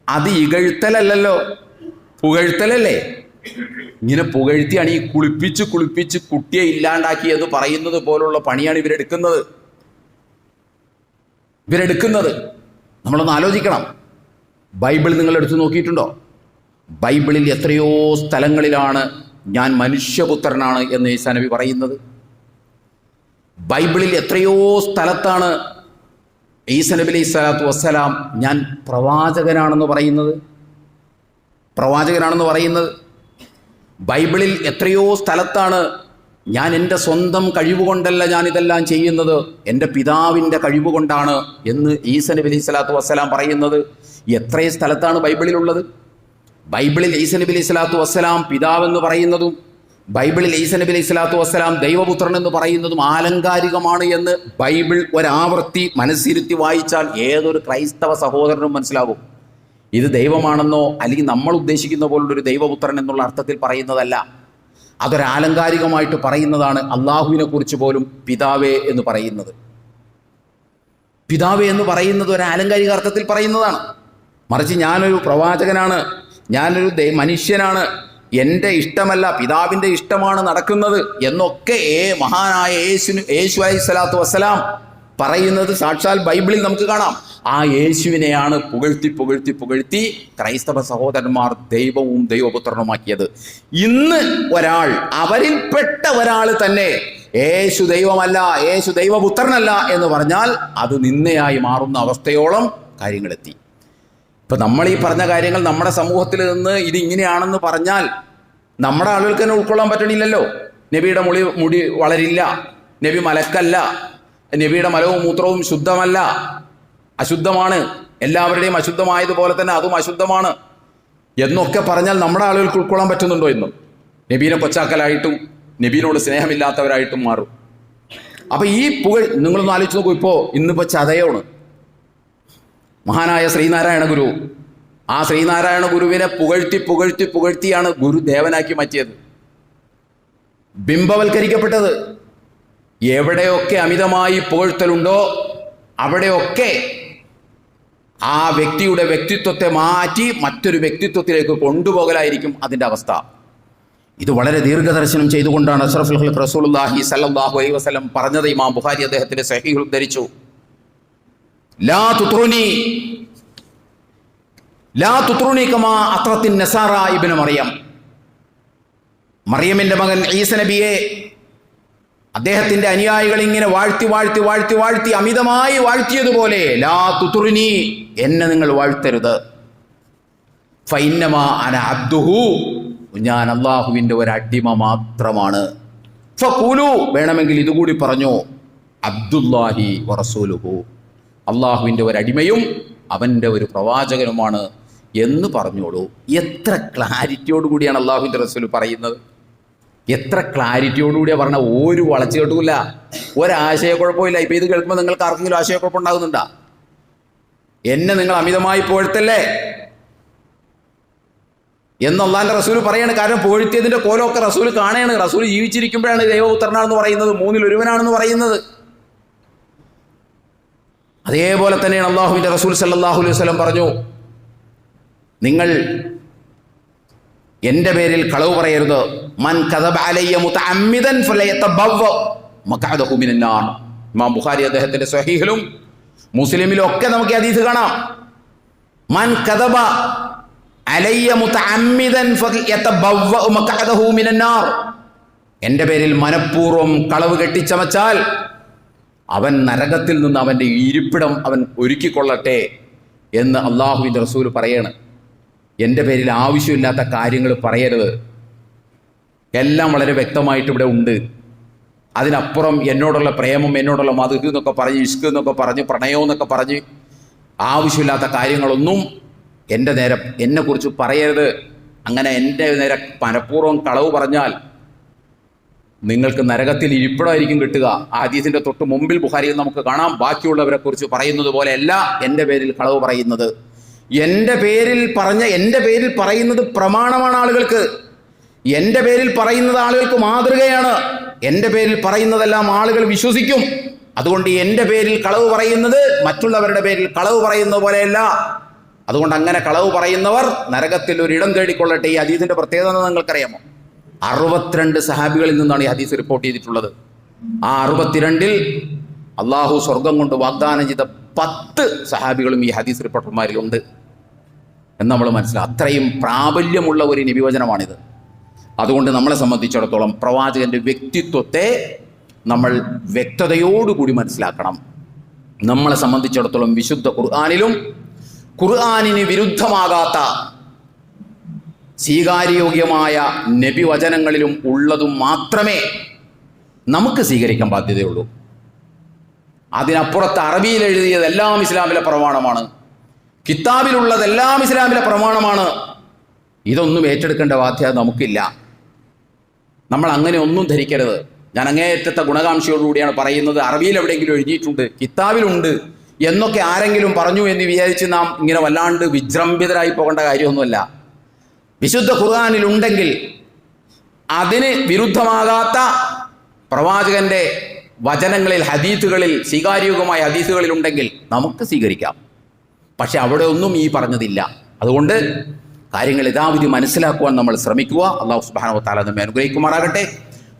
അത് ഇകഴ്ത്തലല്ലോ, പുകഴ്ത്തലല്ലേ. ഇങ്ങനെ പുകഴ്ത്തിയാണ് ഈ കുളിപ്പിച്ച് കുട്ടിയെ ഇല്ലാണ്ടാക്കി എന്ന് പറയുന്നത് പോലുള്ള പണിയാണ് ഇവരെടുക്കുന്നത്. നമ്മളൊന്ന് ആലോചിക്കണം. ബൈബിൾ നിങ്ങൾ എടുത്തു നോക്കിയിട്ടുണ്ടോ? ബൈബിളിൽ എത്രയോ സ്ഥലങ്ങളിലാണ് ഞാൻ മനുഷ്യപുത്രനാണ് എന്ന് ഈസാ നബി പറയുന്നത്. ബൈബിളിൽ എത്രയോ സ്ഥലത്താണ് ഈസ നബി അലൈഹി സ്വലാത്തു വസ്സലാം ഞാൻ പ്രവാചകനാണെന്ന് പറയുന്നത്. ബൈബിളിൽ എത്രയോ സ്ഥലത്താണ് ഞാൻ എൻ്റെ സ്വന്തം കഴിവുകൊണ്ടല്ല ഞാനിതെല്ലാം ചെയ്യുന്നത്, എൻ്റെ പിതാവിൻ്റെ കഴിവുകൊണ്ടാണ് എന്ന് ഈസ നബി അലൈഹി സ്വലാത്തു വസ്സലാം പറയുന്നത്. എത്രയോ സ്ഥലത്താണ് ബൈബിളിലുള്ളത്. ബൈബിളിൽ ഈസ നബി അലൈഹി സ്വലാത്തു വസ്സലാം പിതാവെന്ന് പറയുന്നതും ബൈബിളിൽ ഈസ നബി അലൈഹി സ്വലാത്തു വസ്സലാം ദൈവപുത്രൻ എന്ന് പറയുന്നതും ആലങ്കാരികമാണ് എന്ന് ബൈബിൾ ഒരാവർത്തി മനസ്സിരുത്തി വായിച്ചാൽ ഏതൊരു ക്രൈസ്തവ സഹോദരനും മനസ്സിലാകും. ഇത് ദൈവമാണെന്നോ അല്ലെങ്കിൽ നമ്മൾ ഉദ്ദേശിക്കുന്ന പോലുള്ളൊരു ദൈവപുത്രൻ എന്നുള്ള അർത്ഥത്തിൽ പറയുന്നതല്ല. അതൊരാലങ്കാരികമായിട്ട് പറയുന്നതാണ്. അള്ളാഹുവിനെ കുറിച്ച് പോലും പിതാവേ എന്ന് പറയുന്നത് ഒരു ആലങ്കാരിക അർത്ഥത്തിൽ പറയുന്നതാണ്. മറിച്ച് ഞാനൊരു പ്രവാചകനാണ്, ഞാനൊരു മനുഷ്യനാണ്, എൻ്റെ ഇഷ്ടമല്ല പിതാവിൻ്റെ ഇഷ്ടമാണ് നടക്കുന്നത് എന്നൊക്കെ മഹാനായ യേശു അലൈഹി സ്വലാത്തു വസ്സലാം പറയുന്നത് സാക്ഷാൽ ബൈബിളിൽ നമുക്ക് കാണാം. ആ യേശുവിനെയാണ് പുകഴ്ത്തി ക്രൈസ്തവ സഹോദരന്മാർ ദൈവവും ദൈവപുത്രനുമാക്കിയത്. ഇന്ന് അവരിൽപ്പെട്ട ഒരാൾ തന്നെ യേശു ദൈവമല്ല, യേശു ദൈവപുത്രനല്ല എന്ന് പറഞ്ഞാൽ അത് നിന്ദയായി മാറുന്ന അവസ്ഥയോളം കാര്യങ്ങളെത്തി. ഇപ്പം നമ്മൾ ഈ പറഞ്ഞ കാര്യങ്ങൾ നമ്മുടെ സമൂഹത്തിൽ നിന്ന് ഇതിങ്ങനെയാണെന്ന് പറഞ്ഞാൽ നമ്മുടെ ആളുകൾക്ക് തന്നെ ഉൾക്കൊള്ളാൻ പറ്റണില്ലല്ലോ. നബിയുടെ മുടി വളരില്ല, നബി മലക്കല്ല, നബിയുടെ മലവും മൂത്രവും ശുദ്ധമല്ല, അശുദ്ധമാണ്, എല്ലാവരുടെയും അശുദ്ധമായതുപോലെ തന്നെ അതും അശുദ്ധമാണ് എന്നൊക്കെ പറഞ്ഞാൽ നമ്മുടെ ആളുകൾക്ക് ഉൾക്കൊള്ളാൻ പറ്റുന്നുണ്ടോ? എന്നും നബീനെ കൊച്ചാക്കലായിട്ടും നബീനോട് സ്നേഹമില്ലാത്തവരായിട്ടും മാറും. അപ്പം ഈ നിങ്ങളൊന്ന് ആലോചിച്ച് നോക്കൂ. ഇന്നിപ്പോൾ ചതയാണ്. മഹാനായ ശ്രീനാരായണ ഗുരു, ആ ശ്രീനാരായണ ഗുരുവിനെ പുകഴ്ത്തിയാണ് ഗുരു ദേവനാക്കി മാറ്റിയത്, ബിംബവൽക്കരിക്കപ്പെട്ടത്. എവിടെയൊക്കെ അമിതമായി പുകഴ്ത്തലുണ്ടോ അവിടെയൊക്കെ ആ വ്യക്തിയുടെ വ്യക്തിത്വത്തെ മാറ്റി മറ്റൊരു വ്യക്തിത്വത്തിലേക്ക് കൊണ്ടുപോകലായിരിക്കും അതിൻ്റെ അവസ്ഥ. ഇത് വളരെ ദീർഘദർശനം ചെയ്തുകൊണ്ടാണ് അഷ്റഫുൽ ഖൽഖ് റസൂലുള്ളാഹി സ്വല്ലല്ലാഹു അലൈഹി വസല്ലം പറഞ്ഞത്. ഇമാം ബുഖാരി അദ്ദേഹത്തിന്റെ സഹീഹിൽ ഉദ്ധരിച്ചു, ലാ തുത്റുനി, ലാ തുത്രുനി കമാ അത്രത്തിൻ നസാറ ഇബ്നു മറിയം, മറിയമിന്റെ മകൻ ഈസ നബിയെ അദ്ദേഹത്തിന്റെ അനുയായികൾ ഇങ്ങനെ വാഴ്ത്തി വാഴ്ത്തി വാഴ്ത്തി വാഴ്ത്തി അമിതമായി വാഴ്ത്തിയതുപോലെ ലാ തുത്രുനി, എന്നെ നിങ്ങൾ വാഴ്ത്തരുത്. ഫഇന്നമാ അന അബ്ദുഹു, ഞാൻ അള്ളാഹുവിൻ്റെ ഒരു അടിമ മാത്രമാണ്. ഫഖൂലു, വേണമെങ്കിൽ ഇതുകൂടി പറഞ്ഞു, അബ്ദുല്ലാഹി വറസൂലുഹു, അള്ളാഹുവിൻ്റെ ഒരു അടിമയും അവൻ്റെ ഒരു പ്രവാചകനുമാണ് എന്ന് പറഞ്ഞോളൂ. എത്ര ക്ലാരിറ്റിയോട് കൂടിയാണ് അള്ളാഹുവിൻ്റെ റസൂൽ പറയുന്നത്, എത്ര ക്ലാരിറ്റിയോടുകൂടിയാണ് പറഞ്ഞ. ഒരു വളച്ചു കേട്ടില്ല, ഒരാശയക്കുഴപ്പമില്ല. ഇപ്പം ഇത് കേൾക്കുമ്പോൾ നിങ്ങൾക്ക് ആർക്കെങ്കിലും ആശയക്കുഴപ്പം ഉണ്ടാകുന്നുണ്ടോ? എന്നെ നിങ്ങൾ അമിതമായി പോഴ്ത്തല്ലേ എന്ന് അള്ളാഹിന്റെ റസൂൽ പറയാണ്. കാരണം പോഴ്ത്തിയതിന്റെ കോലമൊക്കെ റസൂൽ കാണുകയാണ്. റസൂൽ ജീവിച്ചിരിക്കുമ്പോഴാണ് ദൈവപുത്രനാണെന്ന് പറയുന്നത്, മൂന്നിൽ ഒരുവനാണെന്ന് പറയുന്നത്. അതേപോലെ തന്നെയാണ് അള്ളാഹുവിന്റെ റസൂൽ സല്ലല്ലാഹു അലൈഹി വസല്ലം പറഞ്ഞു, നിങ്ങൾ എൻ്റെ പേരിൽ കളവ് പറയരുത്. മൻ കദബ അലയ്യ മുതഅമ്മിദൻ ഫലയതബവ്വ മഖഅദഹു മിനന്നാർ. ഇമാം ബുഖാരി അദ്ദേഹത്തിന്റെ സ്വഹീഹിലും മുസ്ലിമിലും ഒക്കെ നമുക്ക് ഈ ഹദീസ് കാണാം. മൻ കദബ അലയ്യ മുതഅമ്മിദൻ ഫലയതബവ്വ മഖഅദഹു മിനന്നാർ, എൻ്റെ പേരിൽ മനഃപൂർവ്വം കളവ് കെട്ടിച്ചമച്ചാൽ അവൻ നരകത്തിൽ നിന്ന് അവൻ്റെ ഇരിപ്പിടം അവൻ ഒരുക്കിക്കൊള്ളട്ടെ എന്ന് അള്ളാഹുവിൻ്റെ റസൂൽ പറയാണ്. എൻ്റെ പേരിൽ ആവശ്യമില്ലാത്ത കാര്യങ്ങൾ പറയരുത്. എല്ലാം വളരെ വ്യക്തമായിട്ട് ഇവിടെ ഉണ്ട്. അതിനപ്പുറം എന്നോടുള്ള പ്രേമം, എന്നോടുള്ള മധുഹ് എന്നൊക്കെ പറഞ്ഞ്, ഇഷ്ക് എന്നൊക്കെ പറഞ്ഞ്, പ്രണയം എന്നൊക്കെ പറഞ്ഞ് ആവശ്യമില്ലാത്ത കാര്യങ്ങളൊന്നും എൻ്റെ നേരെ എന്നെക്കുറിച്ച് പറയരുത്. അങ്ങനെ എൻ്റെ നേരെ മനഃപൂർവ്വം കളവ് പറഞ്ഞാൽ നിങ്ങൾക്ക് നരകത്തിൽ ഇരിപ്പിടമായിരിക്കും കിട്ടുക. ആ ഹദീസിൻ്റെ തൊട്ട് മുമ്പിൽ ബുഖാരിയിൽ നമുക്ക് കാണാം. ബാക്കിയുള്ളവരെ കുറിച്ച് പറയുന്നത് പോലെയല്ല എൻ്റെ പേരിൽ കളവ് പറയുന്നത്. എൻ്റെ പേരിൽ പറയുന്നത് പ്രമാണമാണ് ആളുകൾക്ക്. എൻ്റെ പേരിൽ പറയുന്നത് ആളുകൾക്ക് മാതൃകയാണ്. എൻ്റെ പേരിൽ പറയുന്നതെല്ലാം ആളുകൾ വിശ്വസിക്കും. അതുകൊണ്ട് എൻ്റെ പേരിൽ കളവ് പറയുന്നത് മറ്റുള്ളവരുടെ പേരിൽ കളവ് പറയുന്നത് പോലെയല്ല. അതുകൊണ്ട് അങ്ങനെ കളവ് പറയുന്നവർ നരകത്തിൽ ഒരു ഇടം തേടിക്കൊള്ളട്ടെ. ഈ ഹദീസിന്റെ പ്രത്യേകത നിങ്ങൾക്കറിയാമോ? 62 സഹാബികളിൽ നിന്നാണ് ഈ ഹദീസ് റിപ്പോർട്ട് ചെയ്തിട്ടുള്ളത്. ആ 62-ൽ അള്ളാഹു സ്വർഗം കൊണ്ട് വാഗ്ദാനം ചെയ്ത 10 സഹാബികളും ഈ ഹദീസ് റിപ്പോർട്ടർമാരിലുണ്ട് എന്ന് നമ്മൾ മനസ്സിലാക്കും. അത്രയും പ്രാബല്യമുള്ള ഒരു നിബിവചനമാണിത്. അതുകൊണ്ട് നമ്മളെ സംബന്ധിച്ചിടത്തോളം പ്രവാചകന്റെ വ്യക്തിത്വത്തെ നമ്മൾ വ്യക്തതയോടുകൂടി മനസ്സിലാക്കണം. നമ്മളെ സംബന്ധിച്ചിടത്തോളം വിശുദ്ധ ഖുർആനിലും ഖുർആനിന് വിരുദ്ധമാകാത്ത സ്വീകാര്യോഗ്യമായ നബി വചനങ്ങളിലും ഉള്ളതും മാത്രമേ നമുക്ക് സ്വീകരിക്കാൻ ബാധ്യതയുള്ളൂ. അതിനപ്പുറത്ത് അറബിയിൽ എഴുതിയതെല്ലാം ഇസ്ലാമിലെ പ്രമാണമാണ്, കിതാബിലുള്ളതെല്ലാം ഇസ്ലാമിലെ പ്രമാണമാണ്. ഇതൊന്നും ഏറ്റെടുക്കേണ്ട ബാധ്യത നമുക്കില്ല. നമ്മൾ അങ്ങനെ ഒന്നും ധരിക്കരുത്. ഞാൻ അങ്ങേയറ്റത്തെ ഗുണകാംക്ഷയോടുകൂടിയാണ് പറയുന്നത്. അറബിയിൽ എവിടെയെങ്കിലും എഴുതിയിട്ടുണ്ട്, കിതാബിലുണ്ട് എന്നൊക്കെ ആരെങ്കിലും പറഞ്ഞു എന്ന് വിചാരിച്ച് നാം ഇങ്ങനെ വല്ലാണ്ട് വിജൃംഭിതരായി പോകേണ്ട കാര്യമൊന്നുമല്ല. വിശുദ്ധ ഖുർആനിലുണ്ടെങ്കിൽ അതിന് വിരുദ്ധമാകാത്ത പ്രവാചകന്റെ വചനങ്ങളിൽ, ഹദീസുകളിൽ, സ്വീകാര്യോഗ്യമായ ഹദീസുകളിൽ ഉണ്ടെങ്കിൽ നമുക്ക് സ്വീകരിക്കാം. പക്ഷെ അവിടെ ഒന്നും ഈ പറഞ്ഞതില്ല. അതുകൊണ്ട് കാര്യങ്ങൾ യഥാവിധി മനസ്സിലാക്കുവാൻ നമ്മൾ ശ്രമിക്കുക. അല്ലാഹു സുബ്ഹാനഹു വ തആല നമ്മെ അനുഗ്രഹിക്കുമാറാകട്ടെ.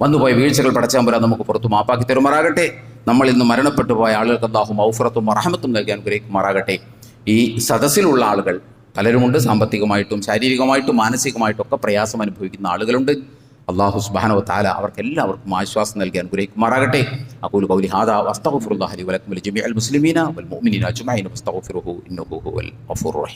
വന്നുപോയ വീഴ്ചകൾ പടച്ചതമ്പുരാൻ നമുക്ക് പുറത്തു മാപ്പാക്കി തരുമാറാകട്ടെ. നമ്മൾ ഇന്ന് മരണപ്പെട്ടു പോയ ആളുകൾക്ക് അല്ലാഹു മഗ്ഫിറത്തും റഹ്മത്തും നൽകി അനുഗ്രഹിക്കുമാറാകട്ടെ. ഈ സദസ്സിലുള്ള ആളുകൾ പലരുമുണ്ട്. സാമ്പത്തികമായിട്ടും ശാരീരികമായിട്ടും മാനസികമായിട്ടും ഒക്കെ പ്രയാസം അനുഭവിക്കുന്ന ആളുകളുണ്ട്. അല്ലാഹു സുബ്ഹാനഹു വ തആല അവർക്കെല്ലാവർക്കും ആശ്വാസം നൽകി അനുഗ്രഹിക്കുമാറാകട്ടെ. അഖൂലു ഖൗലി ഹാദാ വസ്തഗ്ഫിറുല്ലാഹ ലി വലക്കും വലിജമീഇൽ മുസ്ലിമീന വൽ മുഅ്മിനീന അജ്മഈൻ ഫസ്തഗ്ഫിറുഹു ഇന്നഹു ഹുവൽ ഗഫൂറുർ റഹീം.